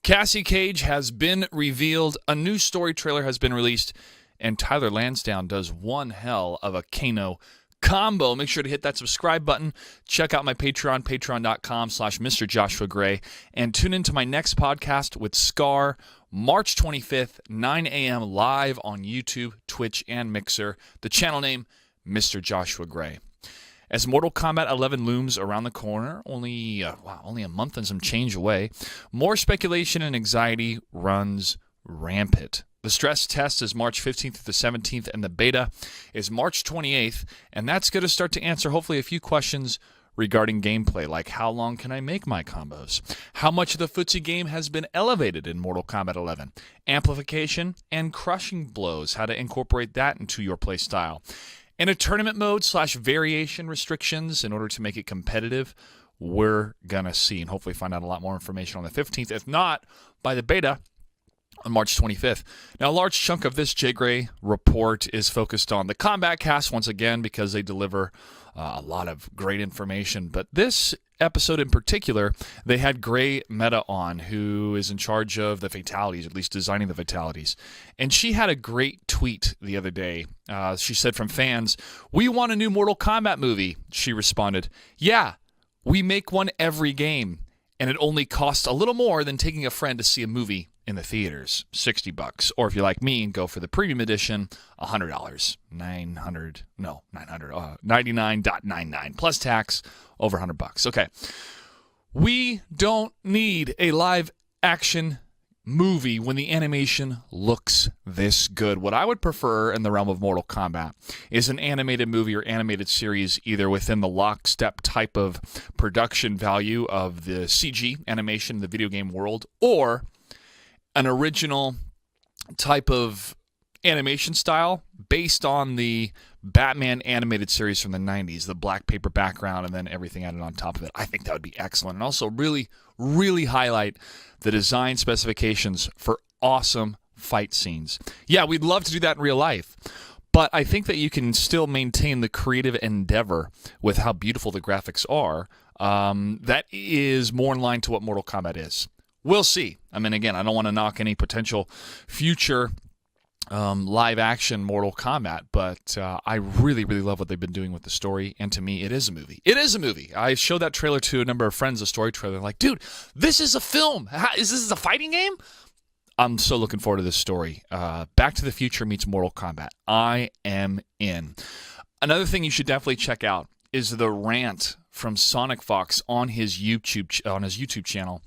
Cassie Cage has been revealed, a new story trailer has been released, and Tyler Lansdowne does one hell of a Kano combo. Make sure to hit that subscribe button. Check out my Patreon, patreon.com/Mr. Joshua Gray, and tune into my next podcast with Scar, March 25th, 9 a.m. live on YouTube, Twitch, and Mixer. The channel name, Mr. Joshua Gray. As Mortal Kombat 11 looms around the corner, only a month and some change away, more speculation and anxiety runs rampant. The stress test is March 15th to the 17th, and the beta is March 28th, and that's going to start to answer hopefully a few questions regarding gameplay, like how long can I make my combos? How much of the footsie game has been elevated in Mortal Kombat 11? Amplification and crushing blows, how to incorporate that into your play style. In a tournament mode / variation restrictions in order to make it competitive, we're going to see and hopefully find out a lot more information on the 15th, if not by the beta on March 25th. Now, a large chunk of this J.Gray report is focused on the Kombat Kast once again because they deliver a lot of great information. But this episode in particular, they had Gray Meta on, who is in charge of the fatalities, at least designing the fatalities. And she had a great tweet the other day. She said, from fans, "We want a new Mortal Kombat movie." She responded, "Yeah, we make one every game, and it only costs a little more than taking a friend to see a movie in the theaters, $60. Or if you're like me and go for the premium edition, $100, $99.99 plus tax, over $100. Okay, we don't need a live action movie when the animation looks this good. What I would prefer in the realm of Mortal Kombat is an animated movie or animated series, either within the lockstep type of production value of the CG animation in the video game world, or an original type of animation style based on the Batman animated series from the 90s, the black paper background and then everything added on top of it. I think that would be excellent. And also really, really highlight the design specifications for awesome fight scenes. Yeah, we'd love to do that in real life, but I think that you can still maintain the creative endeavor with how beautiful the graphics are. That is more in line to what Mortal Kombat is. We'll see. I mean, again, I don't want to knock any potential future live-action Mortal Kombat, but I really, really love what they've been doing with the story, and to me, it is a movie. It is a movie. I showed that trailer to a number of friends, the story trailer. They're like, dude, this is a film. Is this a fighting game? I'm so looking forward to this story. Back to the Future meets Mortal Kombat. I am in. Another thing you should definitely check out is the rant from Sonic Fox on his YouTube channel.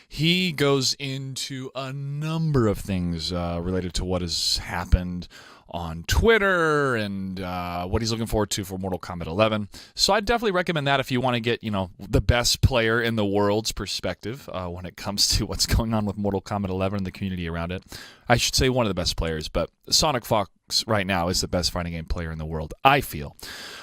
He goes into a number of things related to what has happened on Twitter and what he's looking forward to for Mortal Kombat 11. So I definitely recommend that if you want to get, the best player in the world's perspective when it comes to what's going on with Mortal Kombat 11 and the community around it. I should say one of the best players, but Sonic Fox right now is the best fighting game player in the world, I feel.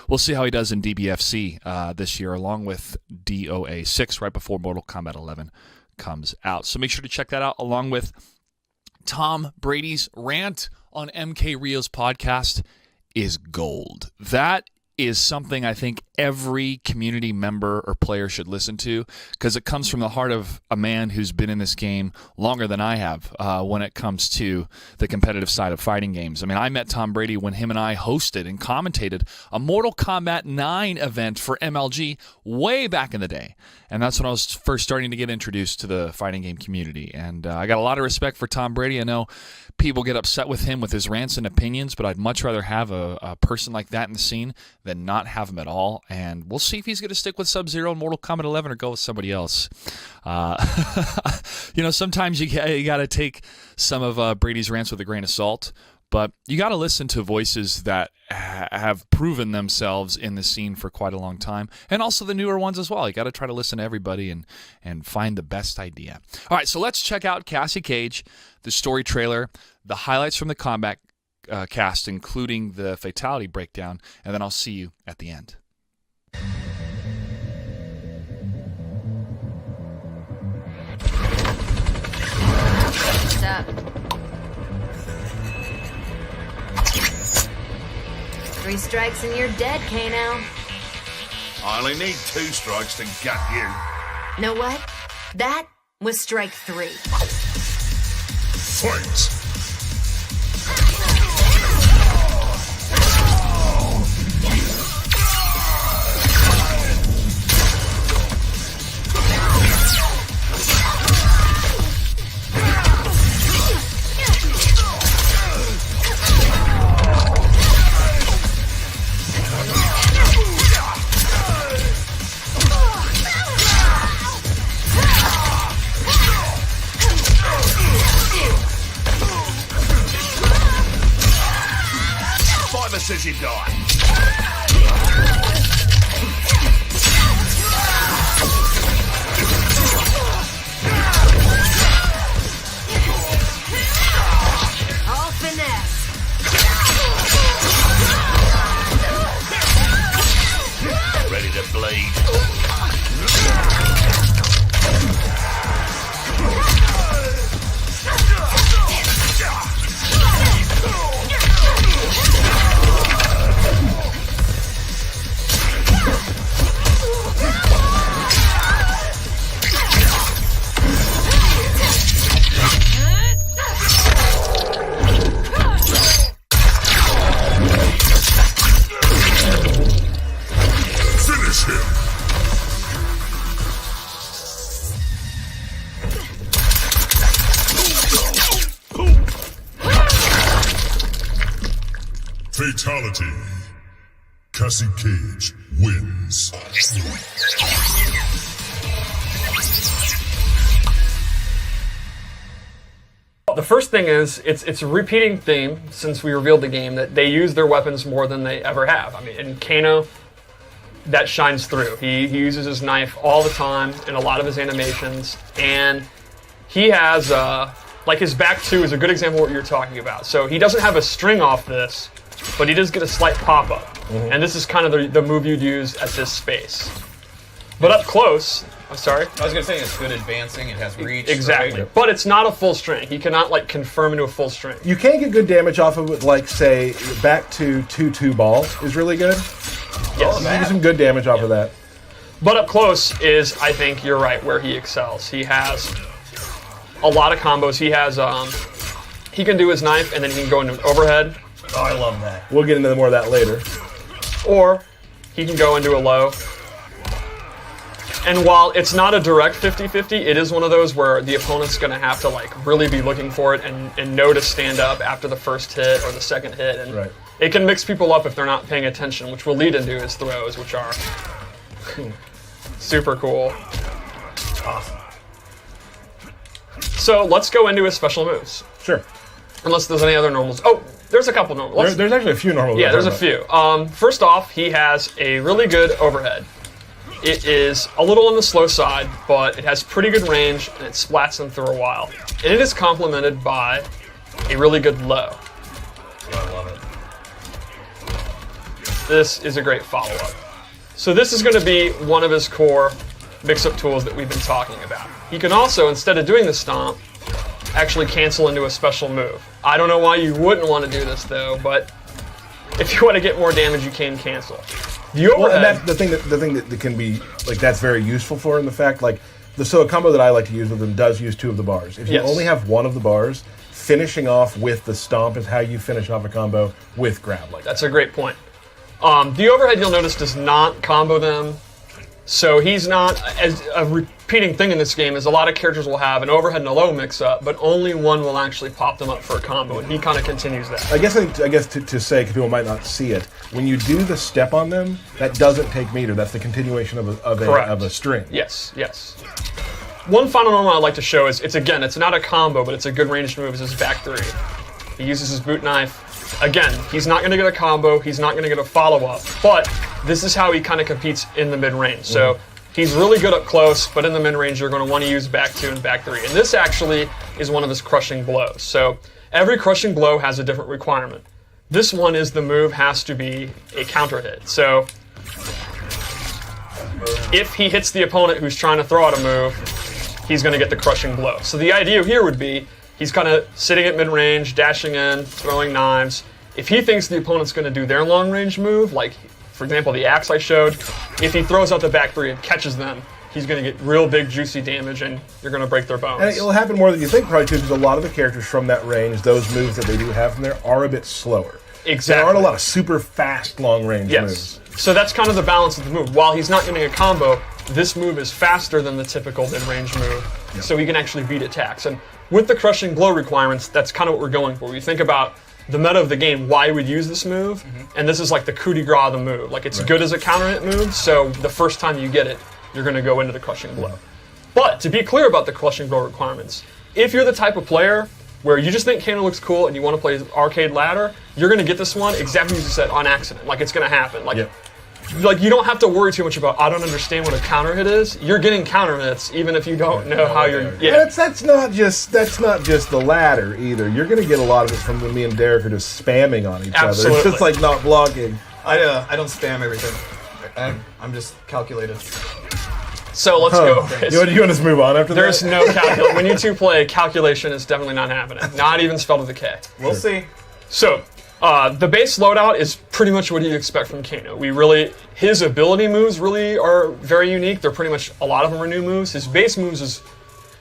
We'll see how he does in DBFC this year, along with DOA 6 right before Mortal Kombat 11 comes out. So make sure to check that out, along with Tom Brady's rant on MK Rio's podcast is gold. That is something I think every community member or player should listen to, because it comes from the heart of a man who's been in this game longer than I have when it comes to the competitive side of fighting games. I mean, I met Tom Brady when him and I hosted and commentated a Mortal Kombat 9 event for MLG way back in the day. And that's when I was first starting to get introduced to the fighting game community. And I got a lot of respect for Tom Brady. I know people get upset with him with his rants and opinions, but I'd much rather have a person like that in the scene than not have him at all. And we'll see if he's going to stick with Sub-Zero and Mortal Kombat 11 or go with somebody else. Sometimes you got to take some of Brady's rants with a grain of salt, but you got to listen to voices that have proven themselves in the scene for quite a long time, and also the newer ones as well. You got to try to listen to everybody and find the best idea. All right, so let's check out Cassie Cage, the story trailer, the highlights from the Kombat Kast, including the fatality breakdown, and then I'll see you at the end. What's up? 3 strikes and you're dead, Kano. I only need 2 strikes to gut you. Know what? That with strike 3. Fight! Says you die. All finesse. Ready to bleed. Fatality. Cassie Cage wins. The first thing is, it's a repeating theme since we revealed the game that they use their weapons more than they ever have. I mean, in Kano, that shines through. He uses his knife all the time in a lot of his animations, and he has, like his back 2 is a good example of what you're talking about. So he doesn't have a string off this, but he does get a slight pop-up. Mm-hmm. And this is kind of the move you'd use at this space. But up close, I'm sorry? I was going to say it's good advancing, it has reach. Exactly. Right? But it's not a full string. He cannot, like, confirm into a full string. You can get good damage off of it, like, say, back to 2-2 ball is really good. Yes. You can get some good damage off of that. But up close is, I think, you're right, where he excels. He has a lot of combos. He has, he can do his knife, and then he can go into an overhead. Oh, I love that. We'll get into more of that later. Or he can go into a low. And while it's not a direct 50-50, it is one of those where the opponent's going to have to like really be looking for it and know to stand up after the first hit or the second hit. And right. It can mix people up if they're not paying attention, which will lead into his throws, which are super cool. Awesome. So let's go into his special moves. Sure. Unless there's any other normals. Oh, there's a couple normals. There's actually a few normals. Yeah, there's a few. First off, he has a really good overhead. It is a little on the slow side, but it has pretty good range, and it splats them through a while. And it is complemented by a really good low. I love it. This is a great follow-up. So this is going to be one of his core mix-up tools that we've been talking about. He can also, instead of doing the stomp, actually cancel into a special move. I don't know why you wouldn't want to do this, though, but if you want to get more damage, you can cancel. The overhead, well, and that's the thing that can be, like, that's very useful for in the fact, like, so a combo that I like to use with them does use 2 of the bars. If you only have 1 of the bars, finishing off with the stomp is how you finish off a combo with grab. Like that's a great point. The overhead, you'll notice, does not combo them. So he's not, as a repeating thing in this game is a lot of characters will have an overhead and a low mix-up, but only one will actually pop them up for a combo, and he kind of continues that. I guess to say, because people might not see it, when you do the step on them, that doesn't take meter. That's the continuation of a string. Yes, yes. One final normal I'd like to show is, it's not a combo, but it's a good ranged move, is his back 3. He uses his boot knife. Again, he's not going to get a combo, he's not going to get a follow-up, but this is how he kind of competes in the mid-range. So he's really good up close, but in the mid-range you're going to want to use back 2 and back 3. And this actually is one of his crushing blows. So every crushing blow has a different requirement. This one is the move has to be a counter hit. So if he hits the opponent who's trying to throw out a move, he's going to get the crushing blow. So the idea here would be he's kind of sitting at mid-range, dashing in, throwing knives. If he thinks the opponent's going to do their long-range move, like, for example, the axe I showed, if he throws out the back 3 and catches them, he's going to get real big, juicy damage, and you're going to break their bones. And it'll happen more than you think, probably, too, because a lot of the characters from that range, those moves that they do have from there, are a bit slower. Exactly. There aren't a lot of super fast, long-range moves. So that's kind of the balance of the move. While he's not getting a combo, this move is faster than the typical mid-range move, so he can actually beat attacks. And with the crushing blow requirements, that's kind of what we're going for. We think about the meta of the game, why you would use this move, and this is like the coup de grace of the move. Like, it's good as a counter hit move, so the first time you get it, you're going to go into the crushing blow. But to be clear about the crushing blow requirements, if you're the type of player where you just think Kano looks cool and you want to play arcade ladder, you're going to get this one exactly as you said, on accident. Like, it's going to happen. Like, you don't have to worry too much about, I don't understand what a counter hit is. You're getting counter hits even if you don't know how you're... Yeah. That's not just the ladder either. You're going to get a lot of it from when me and Derek are just spamming on each other. It's just like not blocking. I don't spam everything. I'm just calculated. So let's go. You want to just move on after There's that? no calculation. When you two play, calculation is definitely not happening. Not even spelled with a K. We'll see. So, the base loadout is pretty much what you'd expect from Kano. His ability moves really are very unique. They're pretty much, a lot of them are new moves. His base moves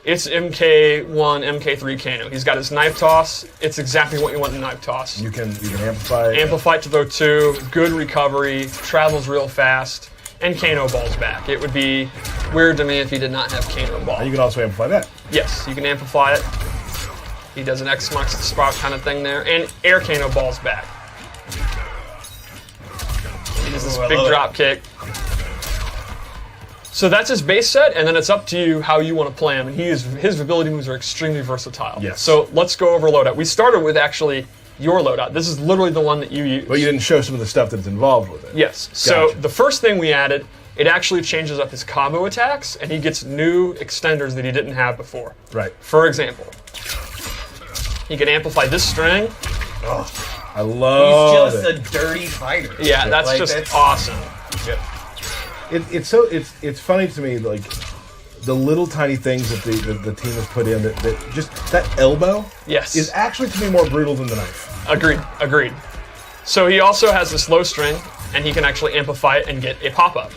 it's MK1, MK3 Kano. He's got his knife toss. It's exactly what you want in a knife toss. You can amplify. Amplify to throw 2, good recovery, travels real fast, and Kano balls back. It would be weird to me if he did not have Kano ball. And you can also amplify that. Yes, you can amplify it. He does an X marks the spot kind of thing there. And air Kano balls back. He does this big drop kick. So that's his base set, and then it's up to you how you want to play him. And his ability moves are extremely versatile. Yes. So let's go over loadout. We started with actually your loadout. This is literally the one that you use. But you didn't show some of the stuff that's involved with it. Yes. So the first thing we added, it actually changes up his combo attacks, and he gets new extenders that he didn't have before. Right. For example, he can amplify this string. I love He's it. just a dirty fighter. Yeah, that's awesome. It's funny to me, like the little tiny things that the team has put in that just that elbow is actually to me more brutal than the knife. Agreed. So he also has this low string, and he can actually amplify it and get a pop-up.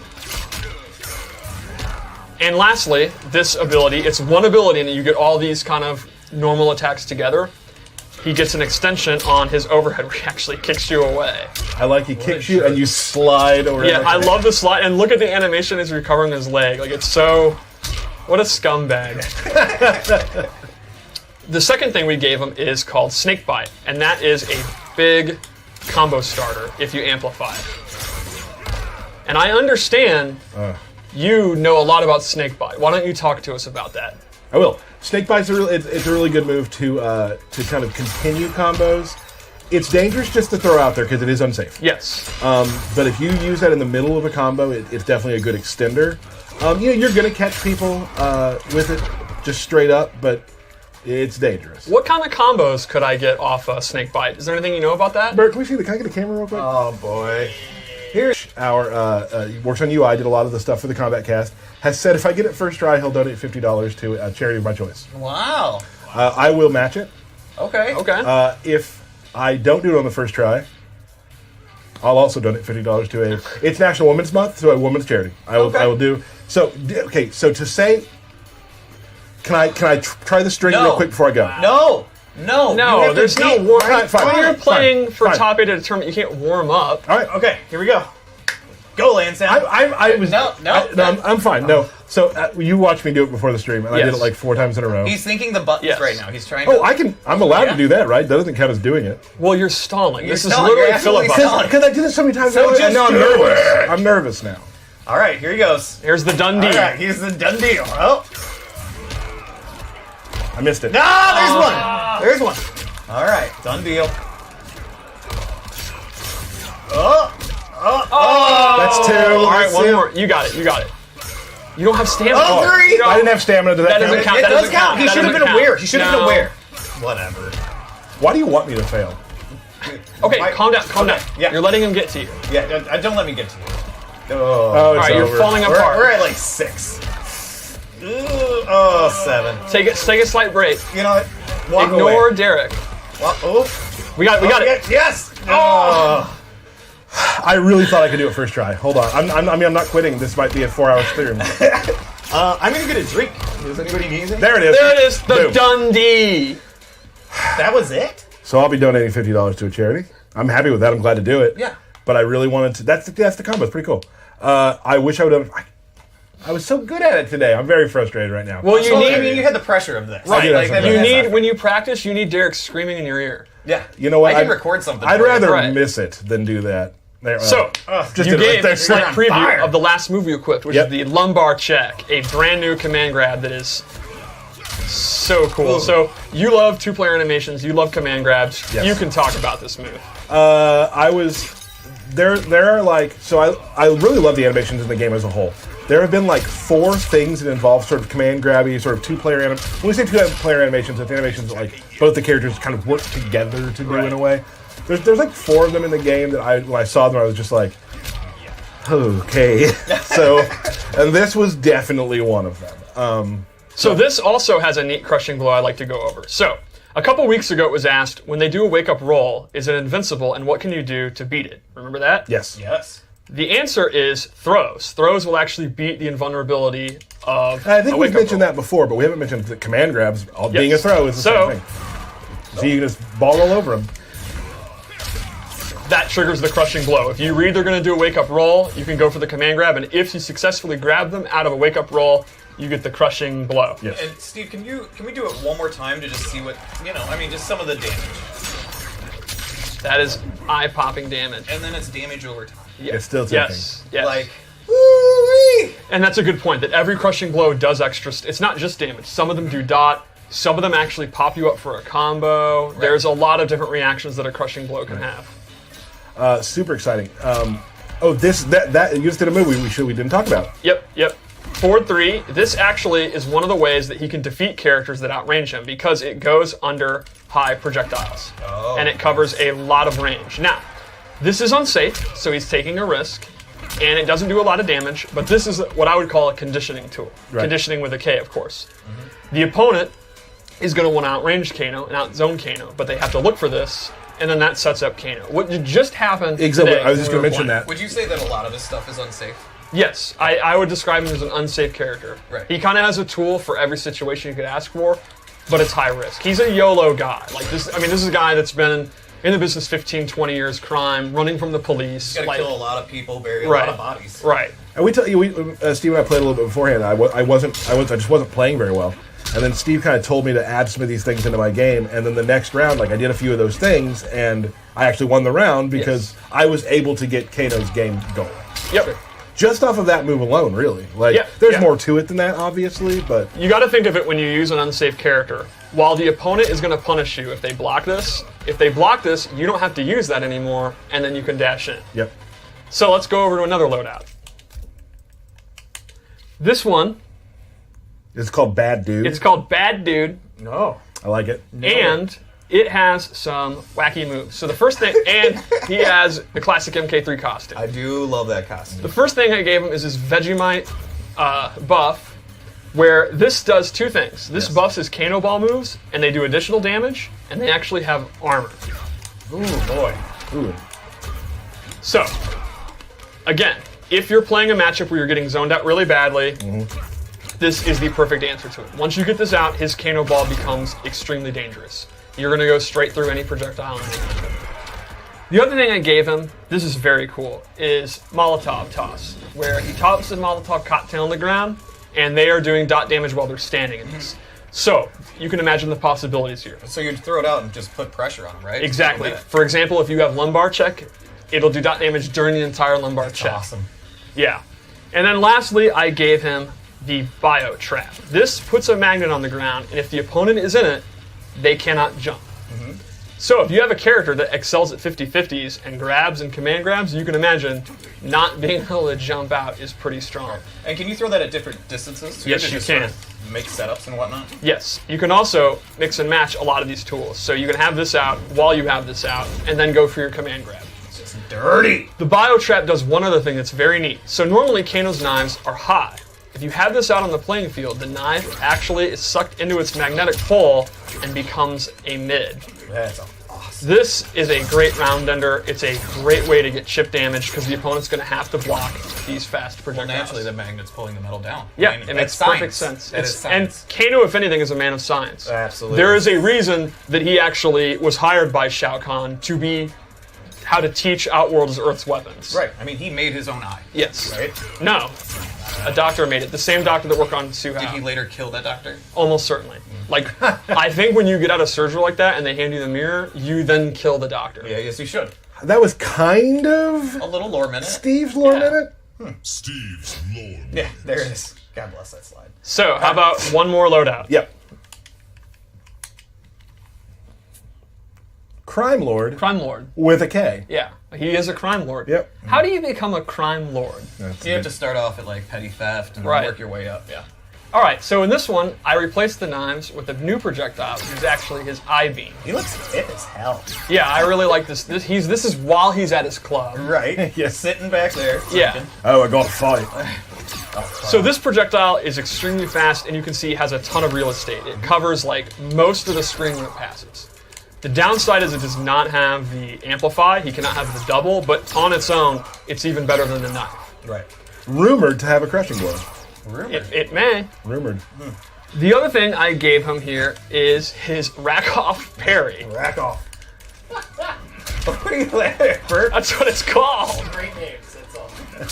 And lastly, this ability, it's one ability, and you get all these kind of normal attacks together. He gets an extension on his overhead where he actually kicks you away. I like he kicks you and you slide over. Yeah, I love the slide. And look at the animation as he's recovering his leg. Like, it's so... What a scumbag. The second thing we gave him is called Snake Bite. And that is a big combo starter if you amplify it. And I understand you know a lot about Snake Bite. Why don't you talk to us about that? I will. Snake Bite's it's a really good move to kind of continue combos. It's dangerous just to throw out there because it is unsafe. Yes. But if you use that in the middle of a combo, it's definitely a good extender. You're going to catch people with it just straight up, but it's dangerous. What kind of combos could I get off Snake Bite? Is there anything you know about that? Bert, can I get a camera real quick? Oh boy. Here's our works on UI, did a lot of the stuff for the Kombat Kast, has said if I get it first try, he'll donate $50 to a charity of my choice. Wow. I will match it. Okay. If I don't do it on the first try, I'll also donate $50 to it's National Women's Month, so a women's charity. I will do. So to say, can I try the string real quick before I go? No, there's no warm-up. Fine, When you're playing for fine. top 8 at a tournament, you can't warm up. All right. Okay, here we go. Go, Lansdowne. I'm fine. No. So you watched me do it before the stream, and I did it like 4 times in a row. He's thinking the buttons right now. He's trying. I'm allowed to do that, right? That doesn't count as doing it. Well, you're stalling. This is stalling. literally You're absolutely filibustering. Because I did it so many times. So and just now I'm do nervous. it. I'm nervous now. All right, here he goes. Here's the Dundee. All right, here's the done deal. Oh, I missed it. no, there's one. All right, done deal. That's 2. All right, That's one 2. more. You got it. You don't have stamina. Oh, 3. I didn't have stamina to That doesn't count. It That does doesn't count. He That should have doesn't been aware. count. He should have been No. aware. Whatever. Why do you want me to fail? Okay, Why- calm down. Yeah. You're letting him get to you. Yeah, don't let me get to you. Oh, All it's right, you're over. falling apart. We're at like 6. Ooh, 7. Take a slight break. You know what? Walk Ignore away. Derek. Oh, We got it. Yes. Oh. I really thought I could do it first try. Hold on. I'm not quitting. This might be a 4-hour stream. I'm gonna get a drink. Does anybody need anything? There it is. There it is, the Boom. Dundee. That was it? So I'll be donating $50 to a charity. I'm happy with that. I'm glad to do it. Yeah. But I really wanted to. That's the combo. It's pretty cool. I wish I would have. I was so good at it today. I'm very frustrated right now. Well, I mean, you had the pressure of this. Right. I do have some that You makes need, sense. when you practice, you need Derek screaming in your ear. Yeah. You know what? I can record something. I'd for you. rather Right. miss it than do that. There, So, just you did it right gave there. a slight You're on preview fire. of the last move you equipped, which Yep. is the lumbar check, a brand new command grab that is so cool. Ooh. So, you love two-player animations, you love command grabs. Yes. You can talk about this move. I was there. There are like so. I really love the animations in the game as a whole. There have been like 4 things that involve sort of command grabby, sort of two-player anim. When we say two-player animations, it's animations that like both the characters kind of work together to do in a way. There's like 4 of them in the game that when I saw them, I was just like, okay. So, and this was definitely one of them. So this also has a neat crushing blow I'd like to go over. So, a couple weeks ago it was asked, when they do a wake-up roll, is it invincible, and what can you do to beat it? Remember that? Yes. Yes. The answer is throws. Throws will actually beat the invulnerability of I think a we've wake-up mentioned roll. that before, but we haven't mentioned that command grabs being a Yes. throw is the So- same thing. So you can just ball all over them. That triggers the crushing blow. If you read they're going to do a wake-up roll, you can go for the command grab, and if you successfully grab them out of a wake-up roll, you get the crushing blow. Yes. And Steve, can we do it one more time to just see what just some of the damage, That is eye-popping damage. and then it's damage over time. It's still ticking. Yes, yes. Like, woo-wee! And that's a good point, that every crushing blow does extra. It's not just damage. Some of them do dot. Some of them actually pop you up for a combo. There's a lot of different reactions that a crushing blow can have. Super exciting. That you just did a move we didn't talk about. Yep. Forward 3, this actually is one of the ways that he can defeat characters that outrange him because it goes under high projectiles. Oh. And it covers a lot of range. Now, this is unsafe, so he's taking a risk, and it doesn't do a lot of damage, but this is what I would call a conditioning tool. Right. Conditioning with a K, of course. The opponent is going to want to outrange Kano and outzone Kano, but they have to look for this, and then that sets up Kano. What just happened Exactly. today I was just when going we to were mention playing. that. Would you say that a lot of this stuff is unsafe? Yes, I would describe him as an unsafe character. Right. He kind of has a tool for every situation you could ask for, but it's high risk. He's a YOLO guy. Like this is a guy that's been in the business 15, 20 years, crime, running from the police. Got to like, kill a lot of people, bury a right, lot of bodies. Right. And Steve and I played a little bit beforehand. I just wasn't playing very well. And then Steve kind of told me to add some of these things into my game. And then the next round, like I did a few of those things, and I actually won the round because I was able to get Kano's game going. Yep. Just off of that move alone, really. Like, Yeah, there's yeah. more to it than that, obviously, but You got to think of it when you use an unsafe character. While the opponent is going to punish you if they block this, you don't have to use that anymore, and then you can dash in. yep. So let's go over to another loadout. This one, It's called Bad Dude. it's called Bad Dude. No. I like it. And it has some wacky moves. So the first thing, and he has the classic MK3 costume. I do love that costume. The first thing I gave him is his Vegemite buff, where this does 2 things. This buffs his Kano Ball moves, and they do additional damage, and they actually have armor. Ooh, boy. Ooh. So, again, if you're playing a matchup where you're getting zoned out really badly, this is the perfect answer to it. Once you get this out, his Kano Ball becomes extremely dangerous. You're going to go straight through any projectile in the matchup. The other thing I gave him, this is very cool, is Molotov toss, where he tosses a Molotov cocktail on the ground, and they are doing dot damage while they're standing in this. So, you can imagine the possibilities here. So you'd throw it out and just put pressure on him, right? Exactly. Just For example, if you have lumbar check, it'll do dot damage during the entire lumbar check. awesome. Yeah. And then lastly, I gave him the bio trap. This puts a magnet on the ground, and if the opponent is in it, they cannot jump. So if you have a character that excels at 50-50s and grabs and command grabs, you can imagine not being able to jump out is pretty strong. And can you throw that at different distances? So Yes, can you just can. Sort of make setups and whatnot? Yes, you can also mix and match a lot of these tools. So you can have this out while you have this out, and then go for your command grab. It's just dirty. The bio trap does one other thing that's very neat. So normally Kano's knives are high. If you have this out on the playing field, the knife actually is sucked into its magnetic pole and becomes a mid. That's awesome. This is a great round ender. It's a great way to get chip damage because the opponent's going to have to block these fast Well, projectiles. naturally, the magnet's pulling the metal down. Yeah, I mean, it that's makes perfect science. sense. That is And science. Kano, if anything, is a man of science. Absolutely. There is a reason that he actually was hired by Shao Kahn to be how to teach Outworld's Earth's weapons. Right. I mean, he made his own eye. Yes. Right? No. A doctor made it. The same doctor that worked on Suhao. Did he later kill that doctor? Almost certainly. Like, I think when you get out of surgery like that and they hand you the mirror, you then kill the doctor. Yeah, yes, he should. That was kind of A little lore minute. Steve's lore Yeah. minute. Steve's Lord. Yeah, there it is. God bless that slide. So, how about one more loadout? Yep. Crime Lord Crime Lord. with a K. Yeah, he is a crime lord. Yep. How do you become a crime lord? That's You have to start off at like petty theft and Right. work your way up. Yeah. All right, so in this one, I replaced the knives with a new projectile, which is actually his eye beam. He looks fit as hell. Yeah, I really like this. This is while he's at his club. Right. Yes. Sitting back there. Yeah. thinking, Oh, I got to fight. So this projectile is extremely fast, and you can see it has a ton of real estate. It covers like most of the screen when it passes. The downside is it does not have the amplify. He cannot have the double, but on its own, it's even better than the knife. Right. Rumored to have a crushing blow. It may. Rumored. The other thing I gave him here is his rack-off parry. Rack off. What are you laughing at, Bert? That's what it's called. Great names, that's all.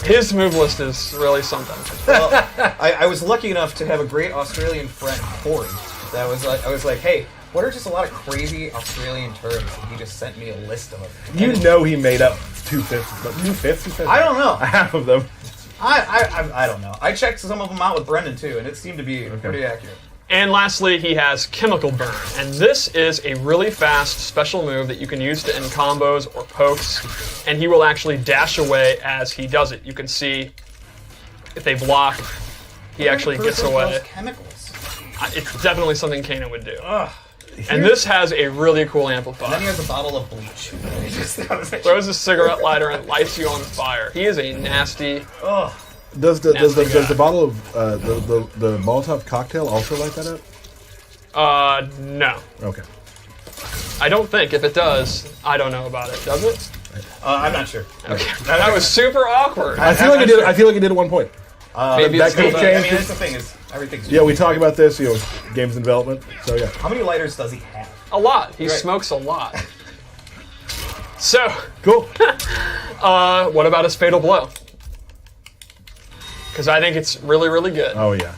His move list is really something. Well, I was lucky enough to have a great Australian friend, Corey. That was like, I was like, hey, what are just a lot of crazy Australian terms? And he just sent me a list of them. You know he made up 2/5, but 2/5? I don't know. Half of them. I don't know. I checked some of them out with Brendan too, and it seemed to be pretty accurate. And lastly, he has Chemical Burn. And this is a really fast special move that you can use to end combos or pokes. And he will actually dash away as he does it. You can see if they block, he actually gets away. Chemicals. It's definitely something Kano would do. And this has a really cool Then he amplifier. has a bottle of bleach. He just Throws a cigarette lighter and lights you on fire. He is a nasty... Does Nasty guy. the bottle of the Molotov cocktail also light that up? No. Okay. I don't think. If it does, I don't know about it. Does it? I'm not sure. Okay. That was super awkward. I feel like it did. I feel like it did at one point. Maybe that it's could still change. I mean, that's the thing is everything's. Yeah, we talk about this. Games in development. So yeah. How many lighters does he have? A lot. He Right. smokes a lot. So, Cool. what about his Fatal Blow? Because I think it's really, really good. Oh yeah.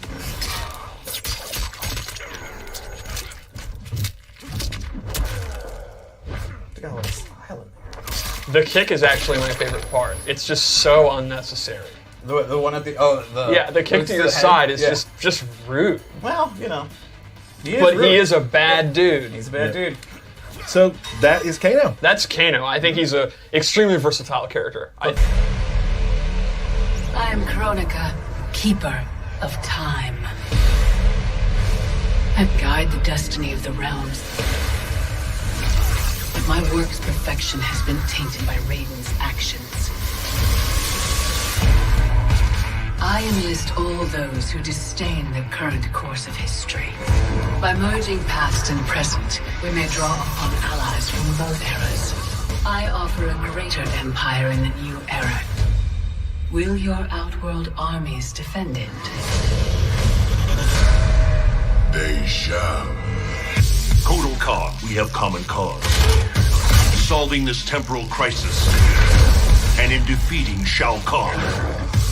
Look at all this style in there. The kick is actually my favorite part. It's just so unnecessary. The one at the Yeah, the kick to your head? side is Yeah. just rude. well, you know. He But rude. he is a bad dude. He's a bad dude. So that is Kano. That's Kano. I think he's a extremely versatile character. I am Kronika, keeper of time. I guide the destiny of the realms. But my work's perfection has been tainted by Raiden's actions. I enlist all those who disdain the current course of history. By merging past and present, we may draw upon allies from both eras. I offer a greater empire in the new era. Will your Outworld armies defend it? They shall. Kotal Khan, we have common cause. Solving this temporal crisis. And in defeating Shao Kahn.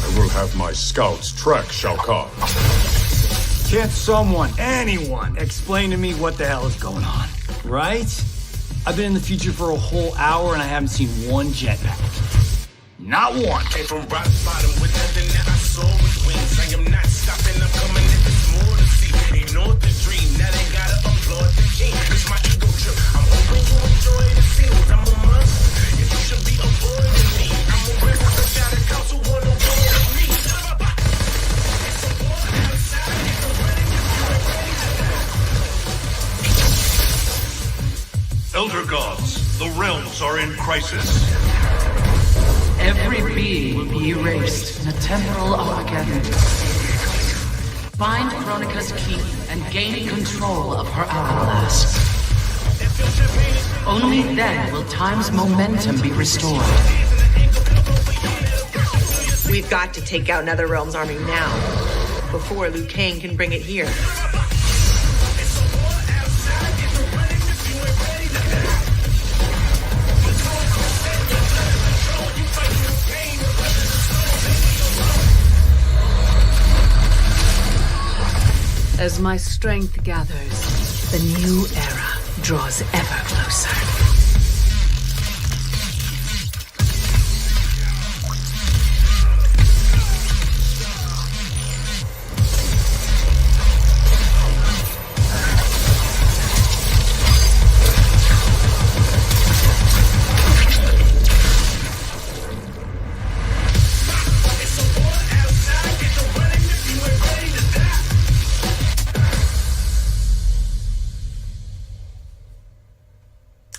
I will have my scouts track Shao Kahn. Can't someone, anyone, explain to me what the hell is going on? Right? I've been in the future for a whole hour and I haven't seen one jetpack. Not one. Came from rock bottom with nothing that I saw with wings. I am not stopping, I'm coming if it's more to see. Ignore the dream, now they gotta applaud the king. It's my ego trip. I'm hoping you enjoy the scenes. I'm a must. You should be avoiding me. I'm a risk, I got a council one on one with me. It's a war outside, it's a wedding, Elder gods, the realms are in crisis. Every being will be erased in a temporal Armageddon. Find Kronika's key and gain control of her hourglass. Only then will time's momentum be restored. We've got to take out Netherrealm's army now, before Liu Kang can bring it here. As my strength gathers, the new era draws ever closer.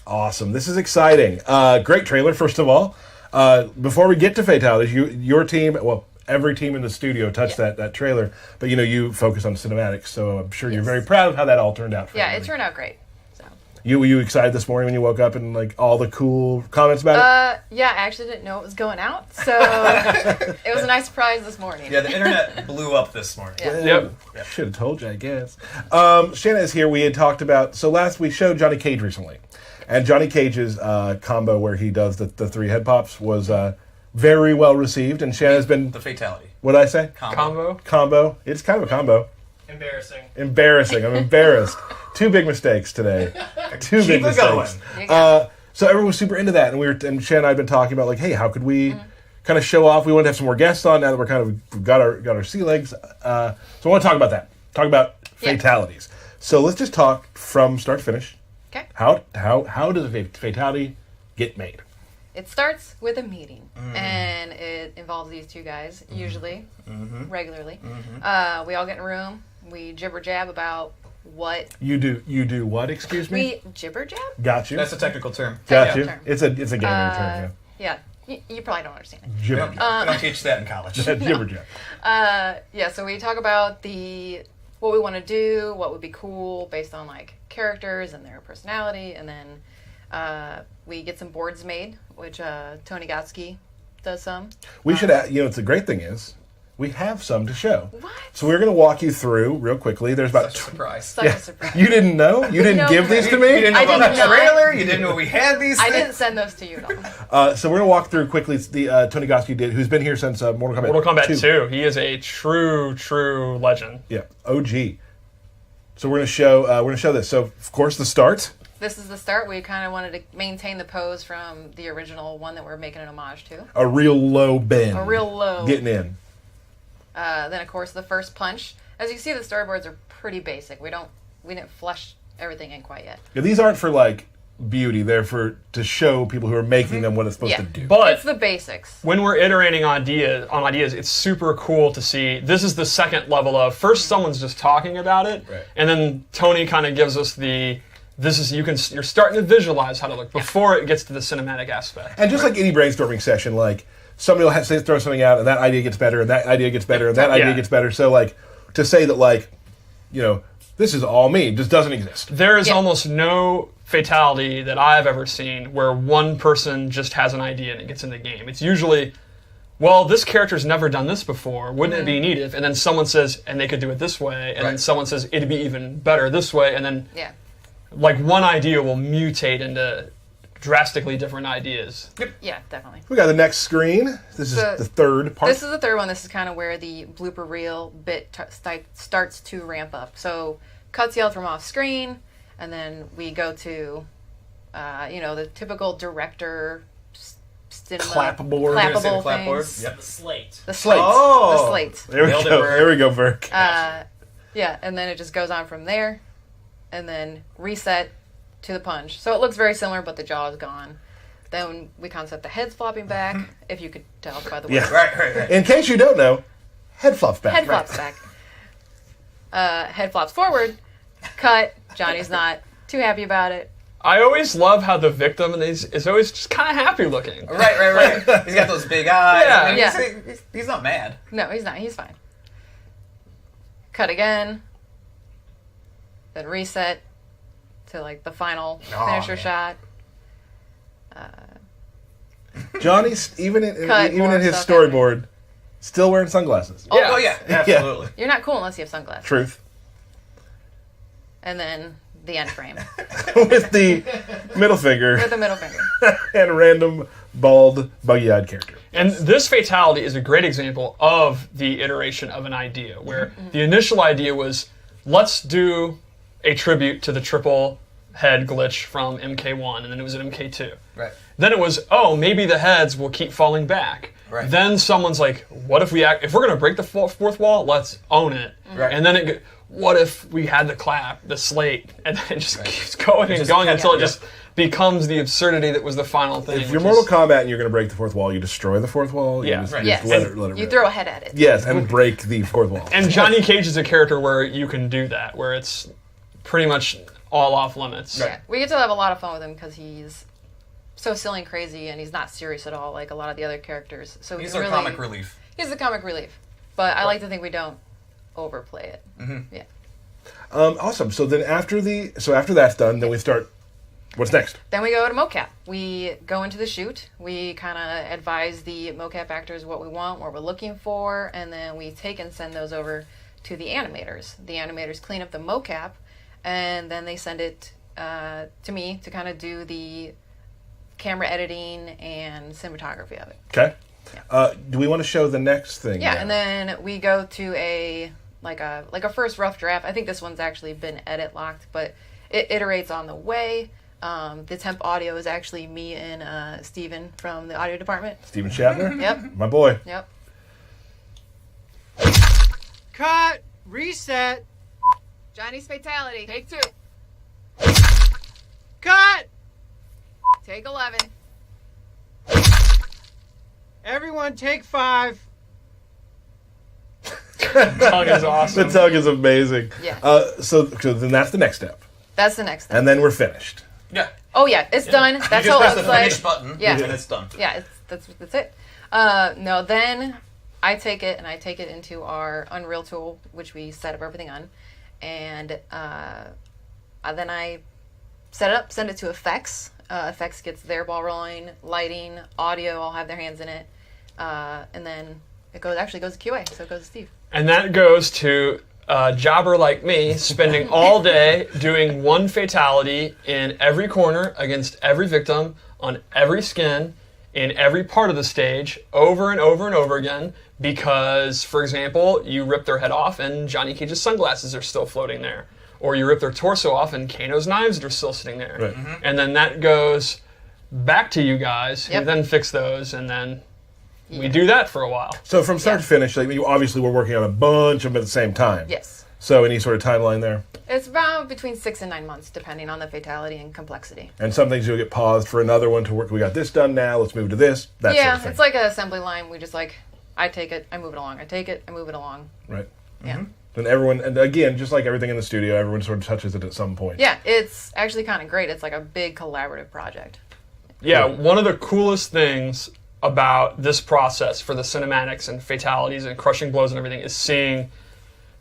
Awesome. This is exciting. Great trailer, first of all. Before we get to fatalities, your team, well, every team in the studio touched that trailer, but you focus on cinematics, so I'm sure you're very proud of how that all turned out for everybody. It turned out great. So. Were you excited this morning when you woke up and like all the cool comments about it? Yeah, I actually didn't know it was going out, so it was a nice surprise this morning. Yeah, the internet blew up this morning. Yeah. Should have told you, I guess. Shanna is here. We had talked about, so last we showed Johnny Cage recently. And Johnny Cage's combo where he does the 3 head pops was very well received. And Shanna's been... The fatality. What did I say? Combo. It's kind of a combo. Embarrassing. I'm embarrassed. 2 big mistakes today. 2 big mistakes. So everyone was super into that. And Shanna and I have been talking about, like, hey, how could we kind of show off? We want to have some more guests on now that we've got our sea legs. So I want to talk about that. Talk about fatalities. So let's just talk from start to finish. Okay. How does a fatality get made? It starts with a meeting, and it involves these 2 guys, usually, regularly. We all get in a room, we jibber jab about what... You do what, excuse me? We jibber jab? Got you. That's a technical term. Got you. It's a gaming term, yeah. You probably don't understand it. Jibber I don't teach that in college. Jibber jab. So we talk about what we want to do, what would be cool based on like characters and their personality, and then we get some boards made, which Tony Gotsky does some. We should add, it's the great thing is we have some to show. What? So we're going to walk you through real quickly. There's about Such a surprise. Such a surprise. You didn't know? You didn't give these to me? You didn't know about the trailer? You didn't know we had these I things? didn't send those to you at all. So we're going to walk through quickly the Tony Gotsky who's been here since Mortal Kombat 2. He is a true legend. Yeah, OG. So we're going to show this. So of course the start. This is the start. We kind of wanted to maintain the pose from the original one that we're making an homage to. A real low bend. A real low. Getting in. Then of course the first punch. As you see, the storyboards are pretty basic. We didn't flesh everything in quite yet. Yeah, these aren't for like beauty. They're to show people who are making them what it's supposed to do. But it's the basics. When we're iterating on ideas, it's super cool to see. This is the second level of first someone's just talking about it, and then Tony kind of gives us you're starting to visualize how to look before it gets to the cinematic aspect. And just like any brainstorming session, like somebody will throw something out, and that idea gets better, and that idea gets better, and that idea gets better. So like to say that like, this is all me just doesn't exist. There is almost no fatality that I've ever seen where one person just has an idea and it gets in the game. It's usually, well, this character's never done this before. Wouldn't it be neat if? And then someone says, and they could do it this way, and then someone says, it'd be even better this way, and then like one idea will mutate into drastically different ideas. Yeah, definitely. We got the next screen. This is the third part. This is the third one. This is kind of where the blooper reel bit starts to ramp up. So cuts yelled from off screen, and then we go to, the typical director cinema clappable things. Yep. The slate. Oh, the slate. There we go. There we go, Burke. Yeah, and then it just goes on from there, and then reset to the punch. So it looks very similar, but the jaw is gone. Then we concept the heads flopping back, if you could tell by the way. Yeah, right. In case you don't know, head flops back. Head flops back. Head flops forward. Cut. Johnny's not too happy about it. I always love how the victim is always just kind of happy looking. Right. He's got those big eyes. Yeah. He's not mad. No, he's not. He's fine. Cut again. Then reset to like the final finisher shot. Johnny's even in more his stuff storyboard, still wearing sunglasses. Oh yeah, absolutely. You're not cool unless you have sunglasses. Truth. And then the end frame. With the middle finger. With the middle finger. And a random, bald, buggy-eyed character. And this fatality is a great example of the iteration of an idea, where the initial idea was, let's do a tribute to the triple head glitch from MK1, and then it was at MK2. Right. Then it was, oh, maybe the heads will keep falling back. Right. Then someone's like, what if if we're going to break the fourth wall, let's own it. Right. And then what if we had the slate, and then it just keeps going and going until it just becomes the absurdity that was the final thing. If you're Mortal Kombat and you're going to break the fourth wall, you destroy the fourth wall. Yeah. You just, Right. you just Yes. let it You rip. throw a head at it. Yes, and break the fourth wall. And Johnny Cage is a character where you can do that, where it's pretty much all off limits. Yeah. We get to have a lot of fun with him because he's so silly and crazy, and he's not serious at all like a lot of the other characters. So He's we our comic relief. He's the comic relief. But I like to think we don't overplay it. Mm-hmm. Yeah. Awesome. So then after that's done, then we start. What's next? Then we go to mocap. We go into the shoot. We kind of advise the mocap actors what we want, what we're looking for, and then we take and send those over to the animators. The animators clean up the mocap, and then they send it to me to kind of do the camera editing and cinematography of it. Okay. Do we want to show the next thing? Yeah, now? and then we go to a first rough draft. I think this one's actually been edit locked, but it iterates on the way. The temp audio is actually me and Steven from the audio department. Steven Shatner? Yep. My boy. Yep. Cut! Reset! Johnny's fatality. Take 2. Cut! Take 11. Everyone take 5. Tongue is awesome. The tongue is amazing. Yeah. So then that's the next step. That's the next thing. And then we're finished. Yeah. Oh yeah, it's done. That's you all just it press looks the like. finish button, Yeah. and it's done. Yeah, that's it. No, then I take it into our Unreal tool, which we set up everything on, and then I set it up, send it to Effects. Effects gets their ball rolling, lighting, audio, all have their hands in it, and then it goes to QA, so it goes to Steve. And that goes to a jobber like me, spending all day doing one fatality in every corner against every victim, on every skin, in every part of the stage, over and over and over again, because, for example, you rip their head off and Johnny Cage's sunglasses are still floating there. Or you rip their torso off and Kano's knives are still sitting there. Right. Mm-hmm. And then that goes back to you guys, who Yep. then fix those, and then we do that for a while. So from start to finish, like, you obviously we're working on a bunch of them at the same time. Yes. So any sort of timeline there? It's about between 6 and 9 months, depending on the fatality and complexity. And some things you'll get paused for another one to work. We got this done now. Let's move to this. That Yeah, sort of thing. it's like an assembly line. We just I take it, I move it along. I take it, I move it along. Right. Yeah. And everyone, and again, just like everything in the studio, everyone sort of touches it at some point. Yeah, it's actually kind of great. It's like a big collaborative project. Yeah, one of the coolest things about this process for the cinematics and fatalities and crushing blows and everything is seeing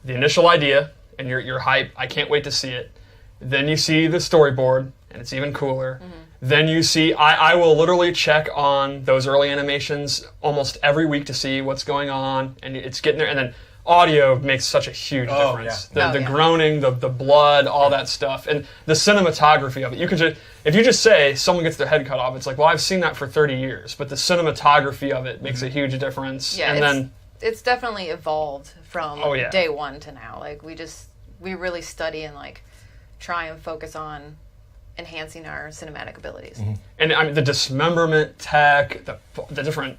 the initial idea and you're hype. I can't wait to see it. Then you see the storyboard and it's even cooler. Then you see, I will literally check on those early animations almost every week to see what's going on, and it's getting there. And then audio makes such a huge difference. Yeah. The groaning, the blood, all that stuff, and the cinematography of it. You could just, if you just say someone gets their head cut off, it's like, well, I've seen that for 30 years, but the cinematography of it makes a huge difference. Yeah, and it's definitely evolved from Oh, yeah. day one to now. Like we really study and try and focus on enhancing our cinematic abilities. And I mean, the dismemberment tech, the different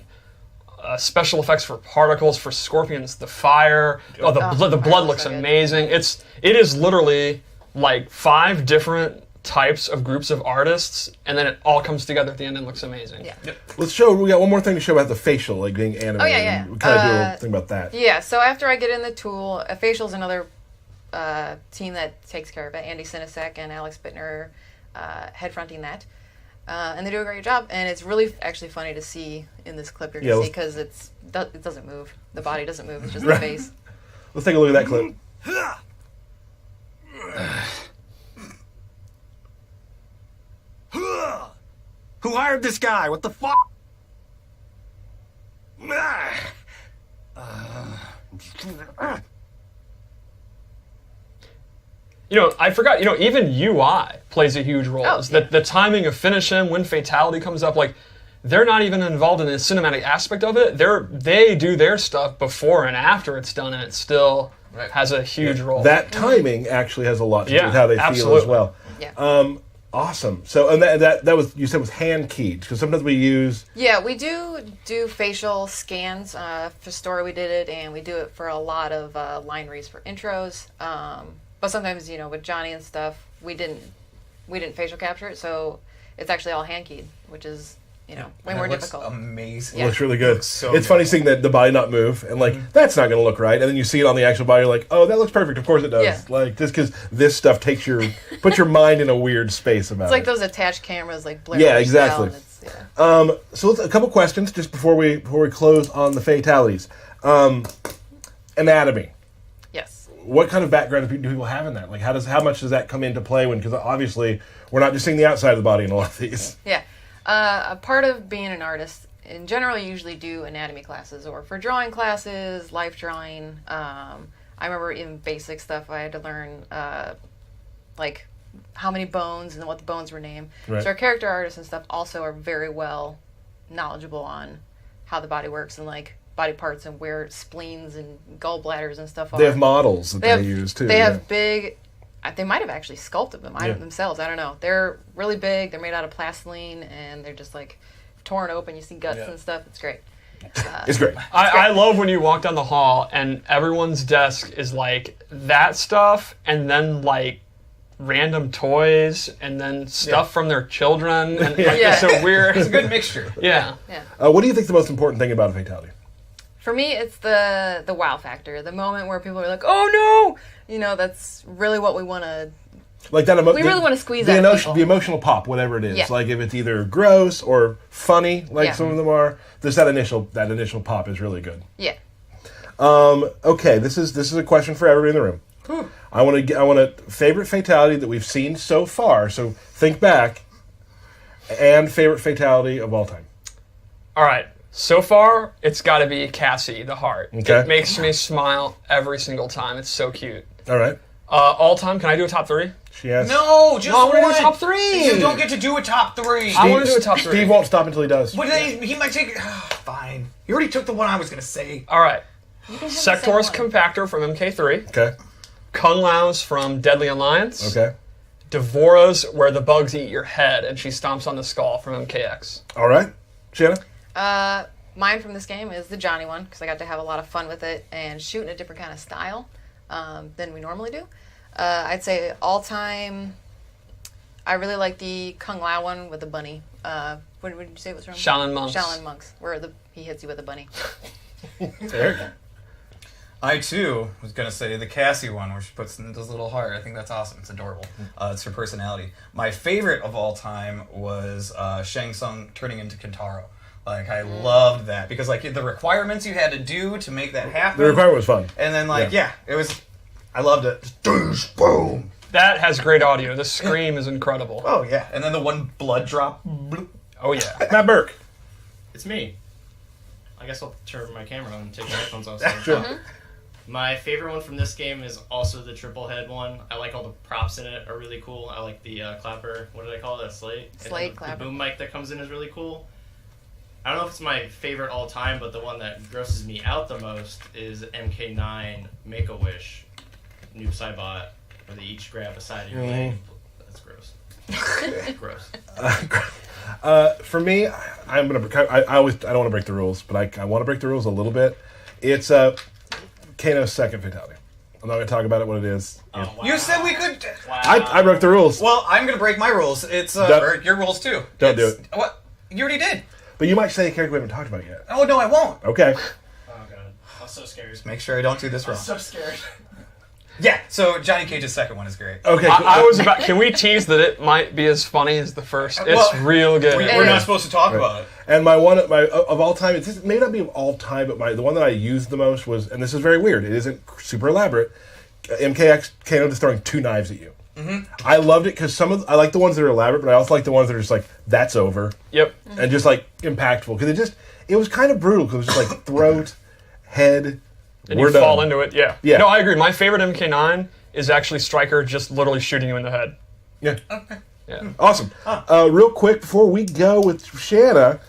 special effects for particles, for scorpions, the fire, the blood looks so good. amazing. It is literally like 5 different types of groups of artists, and then it all comes together at the end and looks amazing. Yeah. Let's show. We got one more thing to show about the facial, like being animated. Oh, yeah. We kind of do a little thing about that. Yeah, so after I get in the tool, Facial's another team that takes care of it. Andy Sinisek and Alex Bittner head fronting that. And they do a great job, and it's really actually funny to see in this clip you're going to see, because it doesn't move. The body doesn't move, it's just the face. Let's take a look at that clip. Who hired this guy? What the fuck? I forgot. Even UI plays a huge role. Oh, The timing of finish him when fatality comes up, like they're not even involved in the cinematic aspect of it. They do their stuff before and after it's done, and it still has a huge role. That timing actually has a lot to do with how they feel as well. Yeah. Awesome. So, and that was, you said, was hand keyed, because sometimes we use. Yeah, we do facial scans. For story we did it, and we do it for a lot of line reads for intros. But sometimes, with Johnny and stuff, we didn't facial capture it, so it's actually all hand keyed, which is way more difficult. Amazing. It looks really good. It's It's funny seeing the body not move, and that's not going to look right, and then you see it on the actual body, you're like, oh, that looks perfect. Of course it does. Yeah. Like, just because this stuff puts your mind in a weird space about It's like it. those attached cameras, like blur. Yeah, exactly. So a couple questions just before we close on the fatalities. Anatomy. Yes. What kind of background do people have in that? Like, how much does that come into play because obviously we're not just seeing the outside of the body in a lot of these. Yeah. A part of being an artist, in general, you usually do anatomy classes, or for drawing classes, life drawing. I remember even basic stuff I had to learn, like how many bones and what the bones were named. Right. So our character artists and stuff also are very well knowledgeable on how the body works and like body parts and where spleens and gallbladders and stuff are. They have models that they use too. They have big. They might have actually sculpted them themselves. I don't know. They're really big. They're made out of plastiline, and they're just like torn open. You see guts and stuff. It's great. It's great. I love when you walk down the hall and everyone's desk is like that stuff, and then like random toys, and then stuff from their children. And it's so weird. It's a good mixture. Yeah. What do you think the most important thing about a fatality? For me, it's the wow factor. The moment where people are like, "Oh no!" That's really what we want to. Like that. We really want to squeeze out of people. The emotional pop, whatever it is. Yeah. Like if it's either gross or funny, like some of them are. Just that initial pop is really good. Yeah. Okay, this is a question for everybody in the room. I want a favorite fatality that we've seen so far. So think back, and favorite fatality of all time. All right. So far, it's got to be Cassie, the heart. Okay. It makes me smile every single time. It's so cute. All right. All time, can I do a top three? She has. No, just I want to do one. a top three. You don't get to do a top three. I want to do a top three. Steve won't stop until he does. But he might take. Fine. He already took the one I was going to say. All right. You can have Sector's the same one. Compactor from MK3. Okay. Kung Lao's from Deadly Alliance. Okay. Devora's where the bugs eat your head and she stomps on the skull from MKX. All right. Shanna? Mine from this game is the Johnny one, because I got to have a lot of fun with it and shoot in a different kind of style than we normally do. I'd say all time, I really like the Kung Lao one with the bunny. What did you say it was from? Shaolin Monks. Shaolin Monks, where he hits you with a bunny. Eric? I too was going to say the Cassie one, where she puts in this little heart. I think that's awesome. It's adorable. It's her personality. My favorite of all time was Shang Tsung turning into Kintaro. Like, I loved that because, like, the requirements you had to do to make that happen. The requirement was fun. And then, like, it was. I loved it. Just douche, boom. That has great audio. The scream is incredible. Oh yeah, and then the one blood drop. Bloop. Oh yeah. Matt Burke. It's me. I guess I'll turn my camera on and take my headphones off. Sure. My favorite one from this game is also the triple head one. I like all the props in it are really cool. I like the clapper. What did I call it? A slate? Slate the clapper. boom mic that comes in is really cool. I don't know if it's my favorite all time, but the one that grosses me out the most is MK9 Make-A-Wish Noob Saibot, where they each grab a side of your leg. That's gross. Gross. For me, I don't want to break the rules, but I want to break the rules a little bit. It's Kano's second fatality. I'm not going to talk about it, what it is. Oh, wow. You said we could. Wow. I broke the rules. Well, I'm going to break my rules. It's or your rules too. Don't do it. What? You already did. But you might say a character we haven't talked about yet. Oh no, I won't. Okay. Oh god, I'm so scared. Make sure I don't do this wrong. I'm so scared. Yeah. So Johnny Cage's second one is great. Okay. Cool. I was about. Can we tease that it might be as funny as the first? It's real good. We're not supposed to talk about it. And my of all time, it may not be of all time, but the one that I used the most was, and this is very weird. It isn't super elaborate. MKX Kano just throwing two knives at you. Mm-hmm. I loved it because I like the ones that are elaborate, but I also like the ones that are just like that's over. Yep. And just like impactful because it was kind of brutal because it was just like throat, head, And We're you fall done. into it, yeah. Yeah. No, I agree. My favorite MK9 is actually Stryker just literally shooting you in the head. Yeah. Okay. Yeah. Awesome. Real quick before we go with Shanna,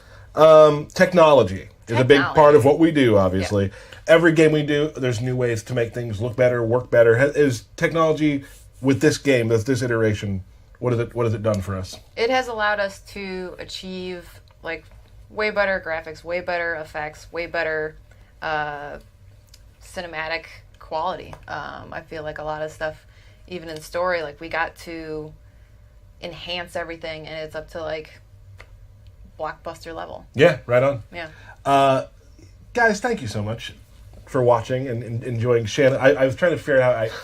technology is a big part of what we do, obviously. Every game we do, there's new ways to make things look better, work better. Is technology with this game, this iteration, what has it done for us? It has allowed us to achieve like way better graphics, way better effects, way better cinematic quality. I feel like a lot of stuff, even in story, like we got to enhance everything, and it's up to like blockbuster level. Yeah, right on. Yeah. Guys, thank you so much for watching and enjoying Shanna. I was trying to figure out how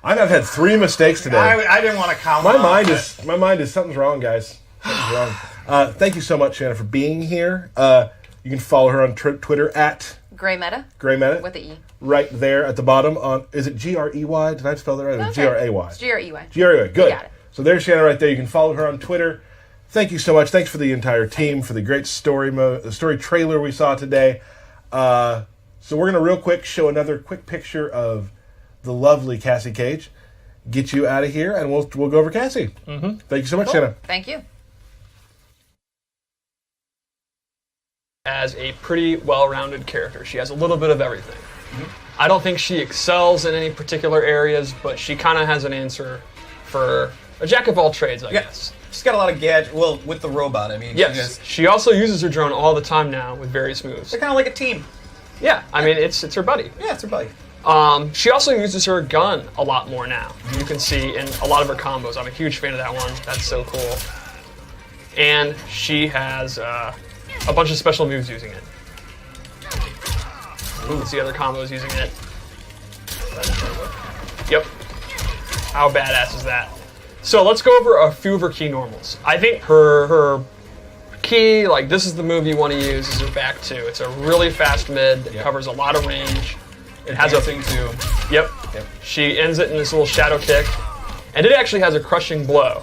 I've had 3 mistakes today. I didn't want to count. My mind is something's wrong, guys. Something's wrong. Thank you so much, Shanna, for being here. You can follow her on Twitter at Gray Meta. Gray Meta. With the E. Right there at the bottom. Is it Grey? Did I spell that right? No, It's Gray. It's Grey. Good. You got it. So there's Shanna right there. You can follow her on Twitter. Thank you so much. Thanks for the entire team for the great story trailer we saw today. So we're gonna real quick show another quick picture of the lovely Cassie Cage. Get you out of here, and we'll go over Cassie. Mm-hmm. Thank you so much, Cool. Shanna. Thank you. As a pretty well-rounded character. She has a little bit of everything. I don't think she excels in any particular areas, but she kind of has an answer for a jack of all trades, I guess. She's got a lot of gadgets. Well, with the robot, I mean. Yes. She also uses her drone all the time now with various moves. They're kind of like a team. Yeah, I mean, it's her buddy. Yeah, it's her buddy. She also uses her gun a lot more now. You can see in a lot of her combos. I'm a huge fan of that one. That's so cool. And she has a bunch of special moves using it. You can see other combos using it. Yep. How badass is that? So let's go over a few of her key normals. I think her key, like this is the move you want to use, is her back two. It's a really fast mid that covers a lot of range. It has a thing too. Yep. She ends it in this little shadow kick, and it actually has a crushing blow.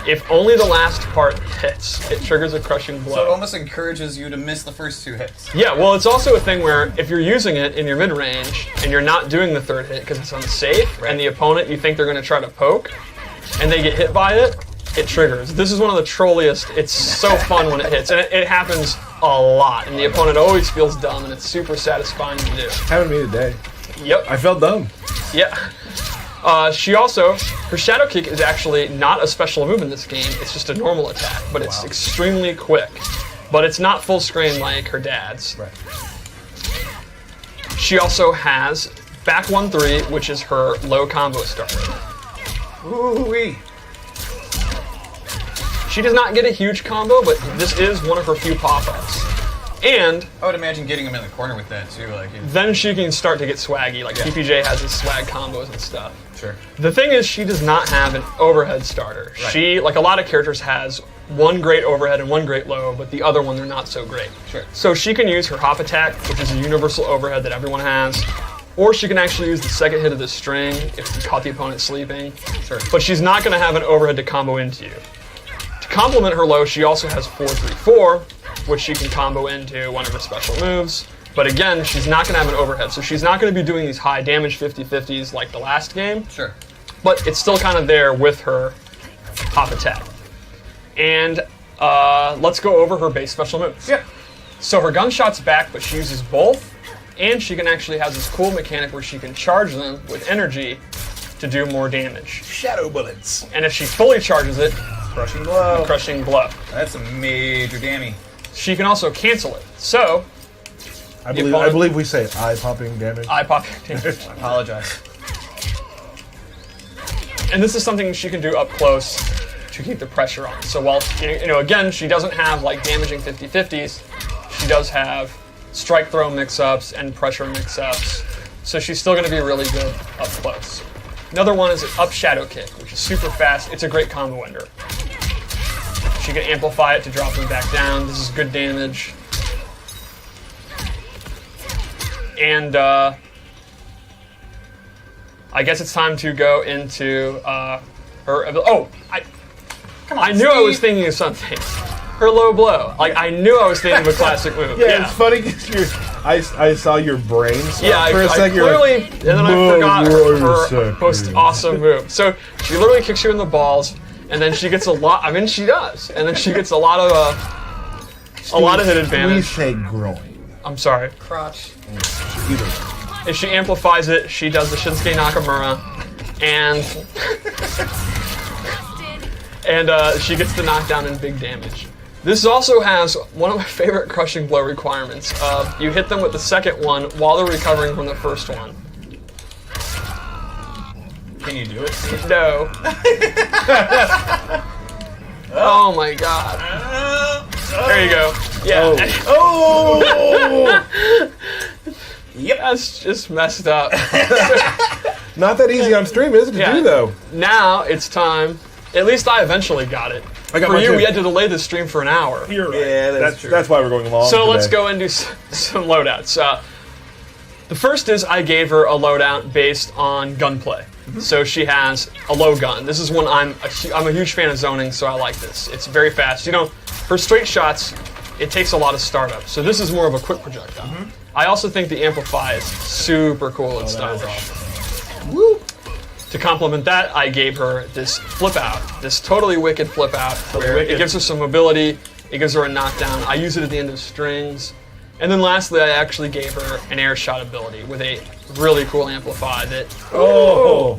If only the last part hits, it triggers a crushing blow. So it almost encourages you to miss the first 2 hits. Yeah, well, it's also a thing where if you're using it in your mid-range and you're not doing the 3rd hit because it's unsafe, and the opponent, you think they're going to try to poke, and they get hit by it, it triggers. This is one of the trolliest. It's so fun when it hits, and it happens a lot, and the opponent always feels dumb, and it's super satisfying to do. Happened to me today. Yep. I felt dumb. Yeah. She also, her shadow kick is actually not a special move in this game. It's just a normal attack, but it's extremely quick. But it's not full screen like her dad's. Right. She also has back 1-3, which is her low combo starter. Ooh-wee. She does not get a huge combo, but this is one of her few pop-ups. And I would imagine getting him in the corner with that too. Then she can start to get swaggy, like PPJ has his swag combos and stuff. Sure. The thing is, she does not have an overhead starter. Right. She, like a lot of characters, has one great overhead and one great low, but the other one they're not so great. Sure. So she can use her hop attack, which is a universal overhead that everyone has, or she can actually use the 2nd hit of the string if you caught the opponent sleeping. Sure. But she's not going to have an overhead to combo into you. To complement her low, she also has 4-3-4, which she can combo into one of her special moves. But again, she's not going to have an overhead, so she's not going to be doing these high damage 50-50s like the last game. Sure. But it's still kind of there with her hop attack. And let's go over her base special moves. Yeah. So her gunshot's back, but she uses both, and she can actually have this cool mechanic where she can charge them with energy to do more damage. Shadow bullets. And if she fully charges it, Crushing blow. Crushing blow. That's a major damage. She can also cancel it. So, I believe we say eye-popping damage. Eye-popping damage. I apologize. And this is something she can do up close to keep the pressure on. So while, again, she doesn't have like damaging 50-50s, she does have strike throw mix-ups and pressure mix-ups. So she's still going to be really good up close. Another one is an up shadow kick, which is super fast. It's a great combo ender. She can amplify it to drop them back down. This is good damage. And I guess it's time to go into her. Oh, I knew I was thinking of something. Her low blow. Like I knew I was thinking of a classic move. Yeah, it's funny because I saw your brain stop Yeah, for a I second. You're clearly, like, and then I "No, forgot wait a her most second." awesome move. So she literally kicks you in the balls, and then she gets a lot. I mean, she does, and then she gets a lot of hit We advantage. say groin. I'm sorry. Crotch. Either. If she amplifies it, she does the Shinsuke Nakamura, and she gets the knockdown and big damage. This also has one of my favorite crushing blow requirements. You hit them with the second one while they're recovering from the first one. Can you do it? No. Oh my god. There you go. Yeah. Oh! Yep. That's just messed up. Not that easy on stream, is it, to do, though? Now it's time. At least I eventually got it. I got For mine you, too. we had to delay the stream for an hour. You're right. Yeah, that's true. That's why we're going along So let's today. go and do some loadouts. The first is I gave her a loadout based on gunplay. So she has a low gun. This is one I'm a huge fan of zoning, so I like this. It's very fast. You know, her straight shots, it takes a lot of startup. So this is more of a quick projectile. I also think the Amplify is super cool and stylish. Woo! To complement that, I gave her this flip out, this totally wicked flip out, where it gives her some mobility, it gives her a knockdown. I use it at the end of strings. And then lastly, I actually gave her an air shot ability with a really cool amplify that,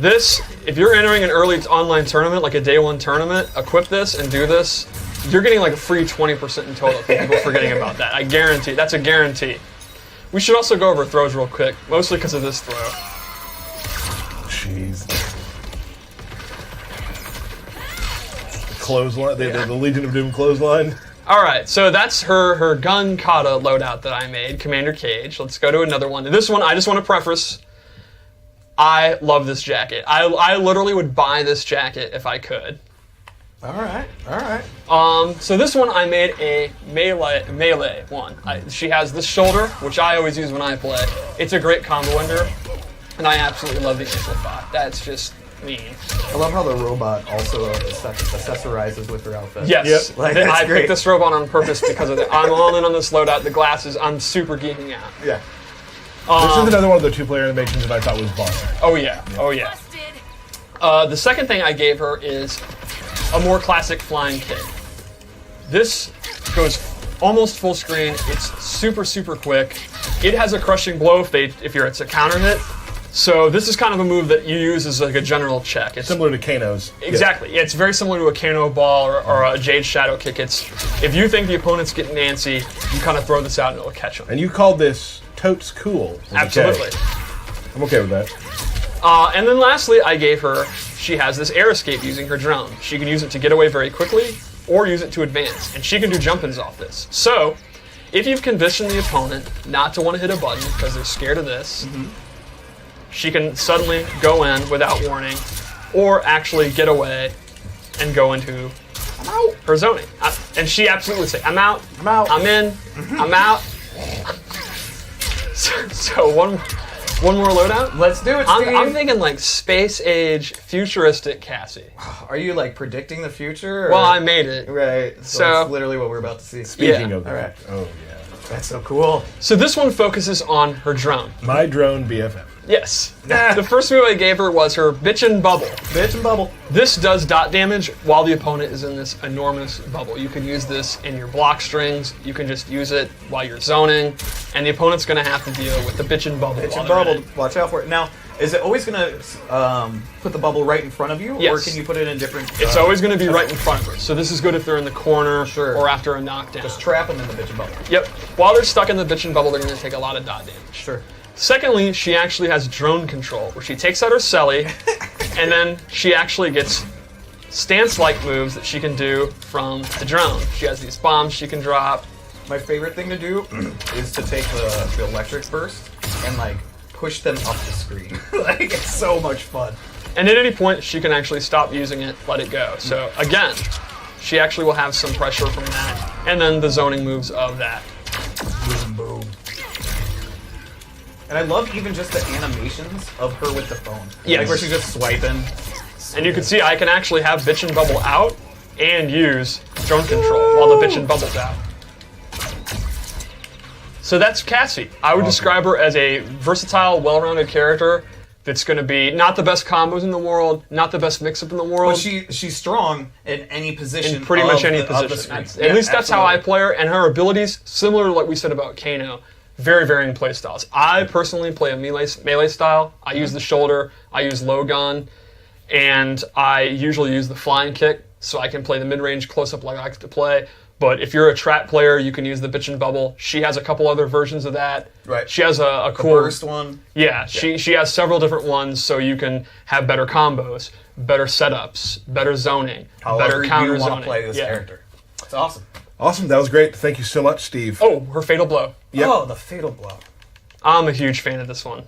this, if you're entering an early online tournament, like a day one tournament, equip this and do this, you're getting like a free 20% in total for people forgetting about that. I guarantee, that's a guarantee. We should also go over throws real quick, mostly because of this throw. Jeez. Clothesline, the Legion of Doom clothesline. All right, so that's her gun kata loadout that I made, Commander Cage. Let's go to another one. This one, I just want to preface, I love this jacket. I literally would buy this jacket if I could. All right. So this one I made a melee one. She has this shoulder, which I always use when I play. It's a great combo ender, and I absolutely love the amplify. That's just mean. I love how the robot also accessorizes with her outfit. Yes, Like, I that's picked great. this robot on purpose because of it. I'm all in on this loadout. The glasses, I'm super geeking out. Yeah. This is another one of the two-player animations that I thought was fun. Oh yeah, oh yeah. The second thing I gave her is a more classic flying kick. This goes almost full screen. It's super, super quick. It has a crushing blow if it's a counter hit. So this is kind of a move that you use as like a general check. It's Similar to Kano's. exactly. Yeah, it's very similar to a Kano ball or a Jade Shadow kick. It's if you think the opponent's getting antsy, you kind of throw this out and it'll catch them. And you called this totes cool. Absolutely. I'm okay with that. And then lastly, I gave her, she has this air escape using her drone. She can use it to get away very quickly or use it to advance. And she can do jump-ins off this. So, if you've conditioned the opponent not to want to hit a button because they're scared of this, she can suddenly go in without warning or actually get away and go into her zoning. And she absolutely say, I'm out, I'm in, I'm out. So one more loadout? Let's do it, Steve. I'm thinking like space age, futuristic Cassie. Are you like predicting the future? Or? Well, I made it. Right. So that's literally what we're about to see. Speaking of that. All right. Oh, yeah. That's so cool. So this one focuses on her drone. My drone BFF. Yes. The first move I gave her was her Bitchin' Bubble. Bitchin' Bubble. This does dot damage while the opponent is in this enormous bubble. You can use this in your block strings. You can just use it while you're zoning. And the opponent's going to have to deal with the Bitchin' Bubble. Bitchin' Bubble. Watch out for it. Now, is it always going to put the bubble right in front of you? Yes. Or can you put it in different... It's always going to be right in front of her. So this is good if they're in the corner or after a knockdown. Just trap them in the Bitchin' Bubble. Yep. While they're stuck in the Bitchin' Bubble, they're going to take a lot of dot damage. Sure. Secondly, she actually has drone control, where she takes out her celly, and then she actually gets stance-like moves that she can do from the drone. She has these bombs she can drop. My favorite thing to do is to take the electric burst and like push them up the screen. Like, it's so much fun. And at any point, she can actually stop using it, let it go. So again, she actually will have some pressure from that, and then the zoning moves of that. Boom, boom. And I love even just the animations of her with the phone. Yes. Like where she's just swiping. And you can see I can actually have Bitchin' Bubble out and use drone control while the Bitchin' Bubble's out. So that's Cassie. I would describe her as a versatile, well-rounded character that's going to be not the best combos in the world, not the best mix-up in the world. But she's strong in any position. In pretty much any position. At least that's how I play her. And her abilities, similar to what we said about Kano, very varying play styles. I personally play a melee style. I use the shoulder, I use low gun, and I usually use the flying kick, so I can play the mid-range close-up like I like to play. But if you're a trap player, you can use the bitch and bubble. She has a couple other versions of that. Right. She has a cool burst one. Yeah, she has several different ones, so you can have better combos, better setups, better zoning, better counter you want zoning. to play this character. It's awesome. Awesome. That was great. Thank you so much, Steve. Oh, her fatal blow. Yep. Oh, the fatal blow. I'm a huge fan of this one.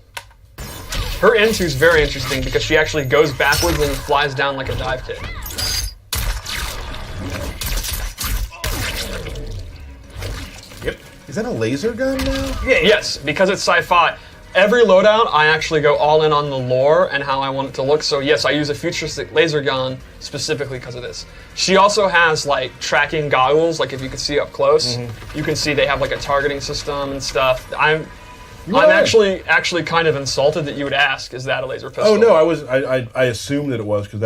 Her into is very interesting because she actually goes backwards and flies down like a dive kick. Yep. Is that a laser gun now? Yeah. Yes, because it's sci-fi. Every loadout, I actually go all in on the lore and how I want it to look. So yes, I use a futuristic laser gun specifically because of this. She also has like tracking goggles, like if you can see up close, you can see they have like a targeting system and stuff. I'm actually kind of insulted that you would ask, is that a laser pistol? Oh no, I assumed that it was because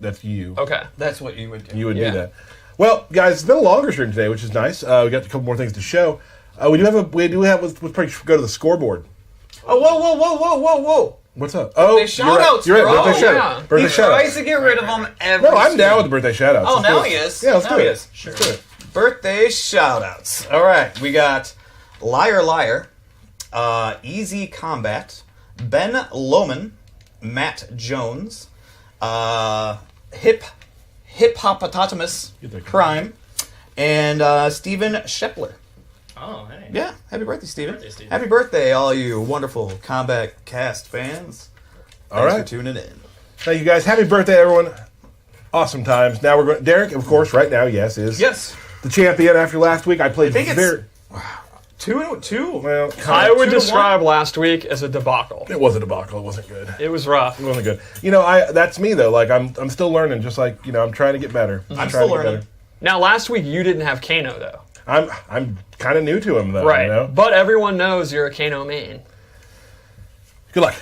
that's you. Okay. That's what you would do. You would do that. Well, guys, it's been a longer stream today, which is nice. We got a couple more things to show. Let's probably go to the scoreboard. Oh, whoa. What's up? Birthday shout-outs, You're right. bro. Birthday shout-out. Birthday He shout-out. tries to get rid of them every No, I'm stream. down with the birthday shout-outs. Oh, Let's now do it. he is. Yeah, let's Now do he it. is. Sure. Let's do it. Birthday shout-outs. All right, we got Liar Liar, Easy Combat, Ben Lohman, Matt Jones, Hippopotamus Crime, and Steven Shepler. Oh, hey. Yeah, happy birthday, Steven. Birthday, Steven. Happy birthday, all you wonderful Kombat Kast fans. All right. Thanks for tuning in. Thank you, guys. Happy birthday, everyone. Awesome times. Now we're going. Derek, of course, right now, is the champion. After last week, I played very. Two. Well, I would describe last week as a debacle. It was a debacle. It wasn't good. It was rough. It wasn't good. That's me though. Like I'm still learning. Just like I'm trying to get better. I'm still learning. Now, last week you didn't have Kano though. I'm kind of new to him though. Right. You know? But everyone knows you're a Kano main. Good luck.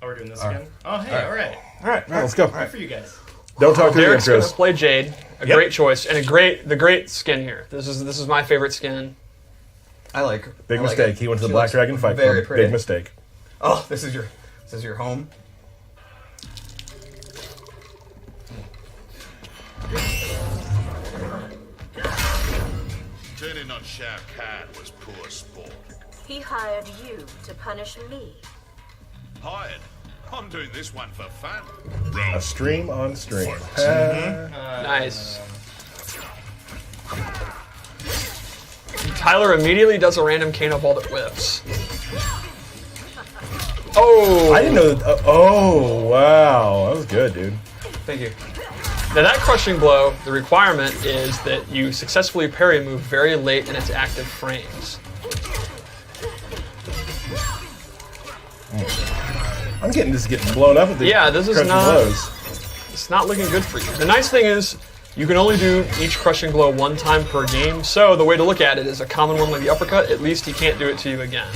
Oh, we're doing this again? Oh, hey, all right. All right, let's go. Good for you guys. Don't talk to the Derek's going to intros. play Jade. Great choice and the great skin here. This is my favorite skin. I like. Big mistake. He went to the Black Dragon Fight Club. Very pretty. Big mistake. Oh, this is your home. Turning on Shao Kahn was poor sport. He hired you to punish me. Hired. I'm doing this one for fun. A stream on stream. Nice. Tyler immediately does a random Kano ball that whips. Oh! I didn't know that. Oh, wow. That was good, dude. Thank you. Now that crushing blow, the requirement is that you successfully parry a move very late in its active frames. I'm getting blown up with the this is crushing not. blows. It's not looking good for you. The nice thing is, you can only do each crushing blow one time per game. So the way to look at it is a common one like the uppercut. At least he can't do it to you again.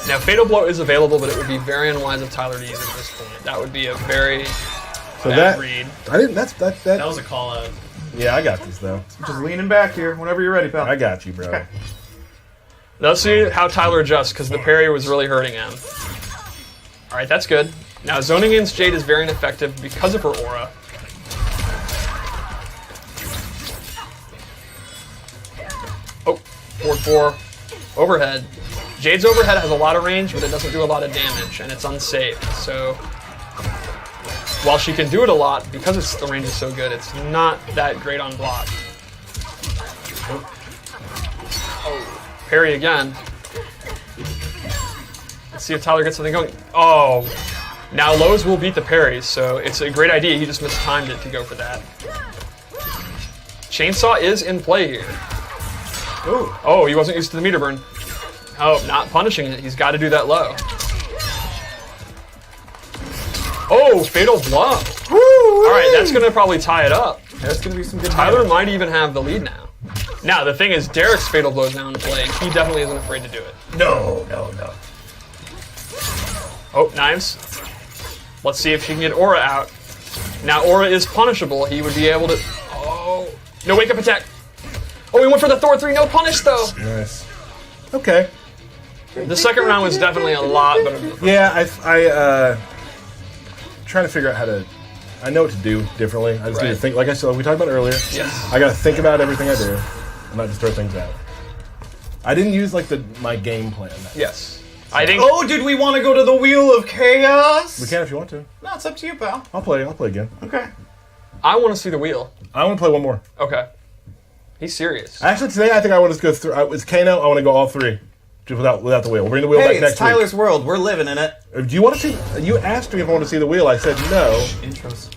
Now fatal blow is available, but it would be very unwise of Tyler to use it at this point. That would be a very bad read. I didn't. That was a call out. Yeah, I got this though. Just leaning back here whenever you're ready, pal. I got you, bro. Okay. Let's see how Tyler adjusts, because the parry was really hurting him. Alright, that's good. Now, zoning against Jade is very ineffective because of her aura. Oh, 4-4. Overhead. Jade's overhead has a lot of range, but it doesn't do a lot of damage, and it's unsafe. So, while she can do it a lot, because the range is so good, it's not that great on block. Oh, parry again. Let's see if Tyler gets something going. Oh, now lows will beat the parries, so it's a great idea. He just mistimed it to go for that. Chainsaw is in play here. Ooh. Oh, he wasn't used to the meter burn. Oh, not punishing it. He's got to do that low. Oh, fatal blow. All right, that's going to probably tie it up. That's going to be some good Tyler damage. might even have the lead now. Now, the thing is, Derek's Fatal Blow is now in play. He definitely isn't afraid to do it. No. Oh, knives. Let's see if she can get Aura out. Now, Aura is punishable. He would be able to... Oh. No wake-up attack. Oh, he went for the Thor 3. No punish, though. Nice. Okay. The second round was definitely a lot better than the first. Yeah, I trying to figure out how to... I know what to do differently. I just need to think. Like I said, we talked about earlier. Yes. I got to think about everything I do and not just throw things out. I didn't use like my game plan. Yes. I think... Oh, did we want to go to the Wheel of Chaos? We can if you want to. No, it's up to you, pal. I'll play again. Okay. I want to see the wheel. I want to play one more. Okay. He's serious. Actually, today I think I want to go through. It's Kano. I want to go all three, just without the wheel. We'll bring the wheel back Hey, next it's Tyler's world. We're living in it. week. Do you want to see? You asked me if I want to see the wheel. I said no. Intros.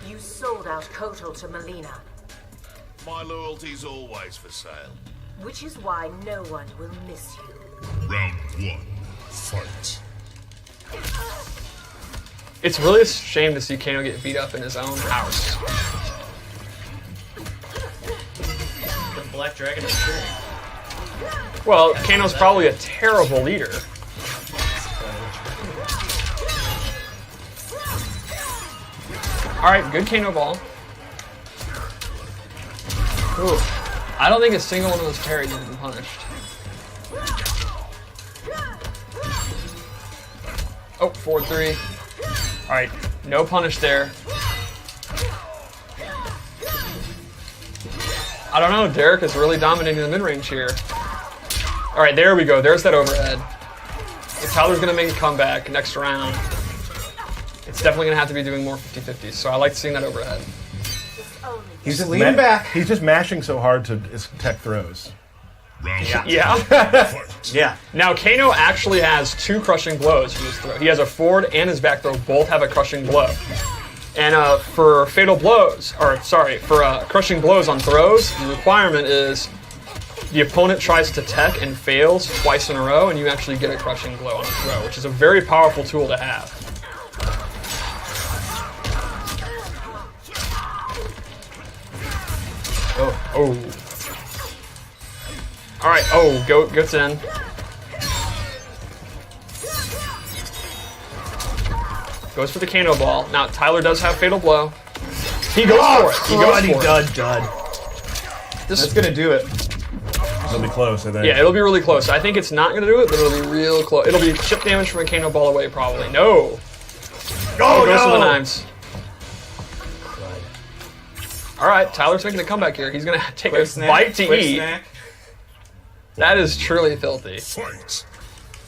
You sold out Kotal to Melina, My loyalty's always for sale. which is why no one will miss you. Round 1. Fight. It's really a shame to see Kano get beat up in his own house. The Black Dragon is good. Well, Kano's probably a terrible leader. Alright, good Kano ball. Ooh. I don't think a single one of those parries has been punished. Oh, 4-3. Alright, no punish there. I don't know, Derek is really dominating the mid-range here. Alright, there we go. There's that overhead. If Tyler's going to make a comeback next round, it's definitely going to have to be doing more 50-50s, so I like seeing that overhead. He's just leaning back. He's just mashing so hard to tech throws. Yeah. Yeah. Now, Kano actually has 2 crushing blows from his throw. He has a forward and his back throw both have a crushing blow. And for fatal blows, or sorry, for crushing blows on throws, the requirement is the opponent tries to tech and fails twice in a row, and you actually get a crushing blow on a throw, which is a very powerful tool to have. Oh. Alright, goes in. Goes for the Kano ball. Now, Tyler does have Fatal Blow. He goes for it. He goes for it. Dud. That's going to do it. It'll be close, I think. Yeah, it'll be really close. I think it's not going to do it, but it'll be real close. It'll be chip damage from a Kano ball away, probably. No! Oh, goes no! for the knives. Alright, Tyler's making a comeback here. He's going to take a bite to eat. Snack. That is truly filthy.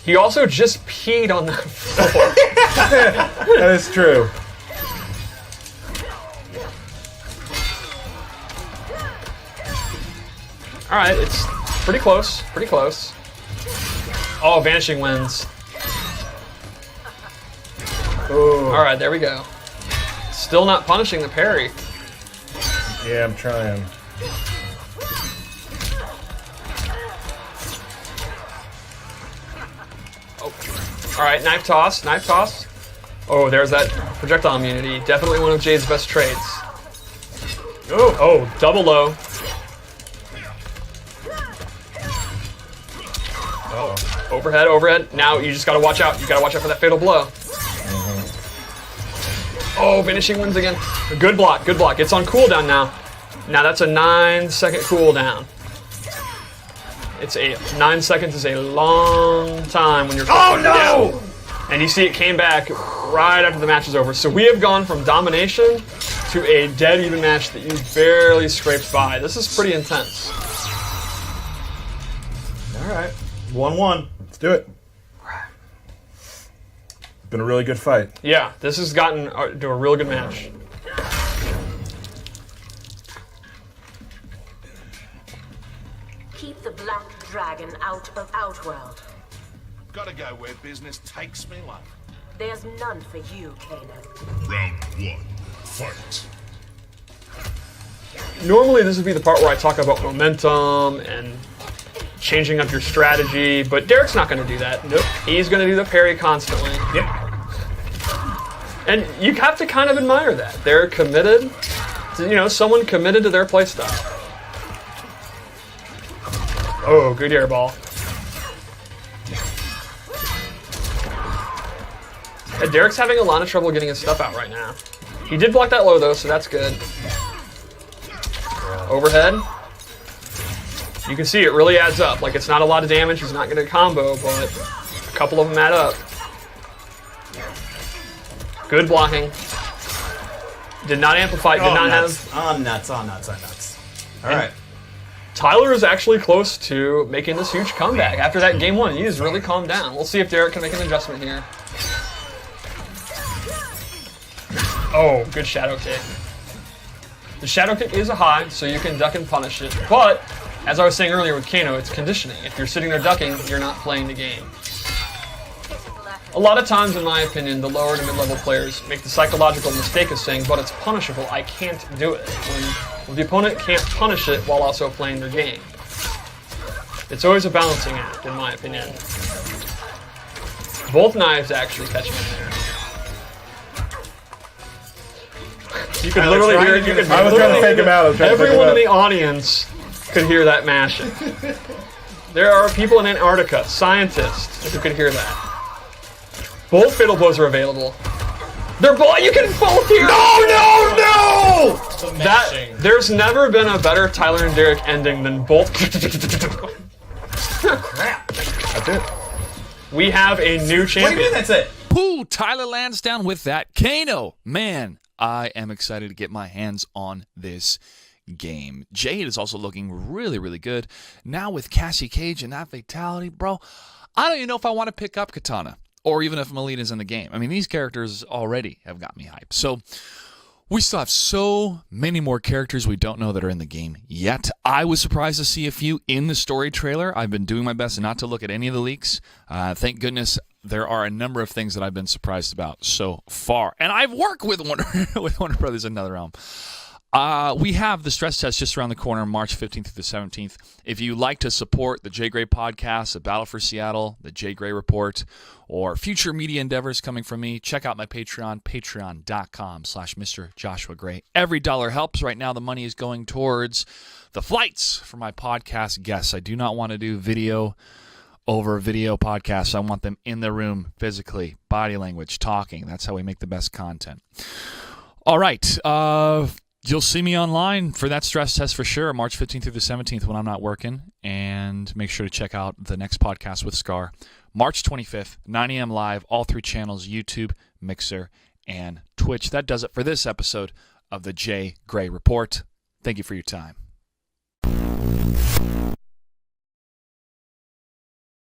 He also just peed on that floor. That is true. Alright, it's pretty close. Pretty close. Oh, Vanishing Winds. Alright, there we go. Still not punishing the parry. Yeah, I'm trying. Alright, knife toss, knife toss. Oh, there's that projectile immunity. Definitely one of Jade's best traits. Oh, double low. Oh, overhead, overhead. Now you just gotta watch out. You gotta watch out for that fatal blow. Oh, Vanishing Winds again. Good block, good block. It's on cooldown now. Now that's a 9-second cooldown. It's 9 seconds is a long time when you're. Oh no! Down. And you see it came back right after the match is over. So we have gone from domination to a dead even match that you barely scraped by. This is pretty intense. All right, 1-1. Let's do it. Been a really good fight. Yeah, this has gotten to a real good match. Keep the Black Dragon out of Outworld. Gotta go where business takes me, love. There's none for you, Kano. Round 1. Fight. Normally this would be the part where I talk about momentum and changing up your strategy, but Derek's not going to do that. Nope. He's going to do the parry constantly. Yep. And you have to kind of admire that. They're committed someone committed to their playstyle. Oh, good air ball. Yeah, Derek's having a lot of trouble getting his stuff out right now. He did block that low, though, so that's good. Overhead. You can see it really adds up. Like, it's not a lot of damage. He's not going to combo, but a couple of them add up. Good blocking. Did not amplify. Did not have... On nuts. All right. Tyler is actually close to making this huge comeback. After that game one, he has really calmed down. We'll see if Derek can make an adjustment here. Oh, good shadow kick. The shadow kick is a high, so you can duck and punish it. But, as I was saying earlier with Kano, it's conditioning. If you're sitting there ducking, you're not playing the game. A lot of times, in my opinion, the lower to mid-level players make the psychological mistake of saying, but it's punishable, I can't do it. When the opponent can't punish it while also playing their game. It's always a balancing act, in my opinion. Both knives actually catch him in there. You could literally hear it. I was trying to fake him out. Everyone in the audience could hear that mashing. There are people in Antarctica, scientists, who could hear that. Both fatal blows are available. They're both. You can both hear. No! There's never been a better Tyler and Derek ending than both. Crap. That's it. We have a new champion. What do you mean that's it? Ooh, Tyler Lansdowne with that. Kano, man, I am excited to get my hands on this game. Jade is also looking really, really good. Now with Cassie Cage and that fatality, bro, I don't even know if I want to pick up Katana or even if Melina's in the game. I mean, these characters already have got me hyped. So we still have so many more characters we don't know that are in the game yet. I was surprised to see a few in the story trailer. I've been doing my best not to look at any of the leaks. Thank goodness there are a number of things that I've been surprised about so far. And I've worked with Warner Brothers Another Realm. We have the stress test just around the corner, March 15th through the 17th. If you like to support the J.Gray podcast, the Battle for Seattle, the J.Gray Report, or future media endeavors coming from me, check out my Patreon, patreon.com/Mr. Joshua Gray. Every dollar helps. Right now, the money is going towards the flights for my podcast guests. I do not want to do video over video podcasts. I want them in the room physically, body language, talking. That's how we make the best content. All right. You'll see me online for that stress test for sure, March 15th through the 17th when I'm not working. And make sure to check out the next podcast with Scar, March 25th, 9 a.m. live, all 3 channels, YouTube, Mixer, and Twitch. That does it for this episode of the J.Gray Report. Thank you for your time.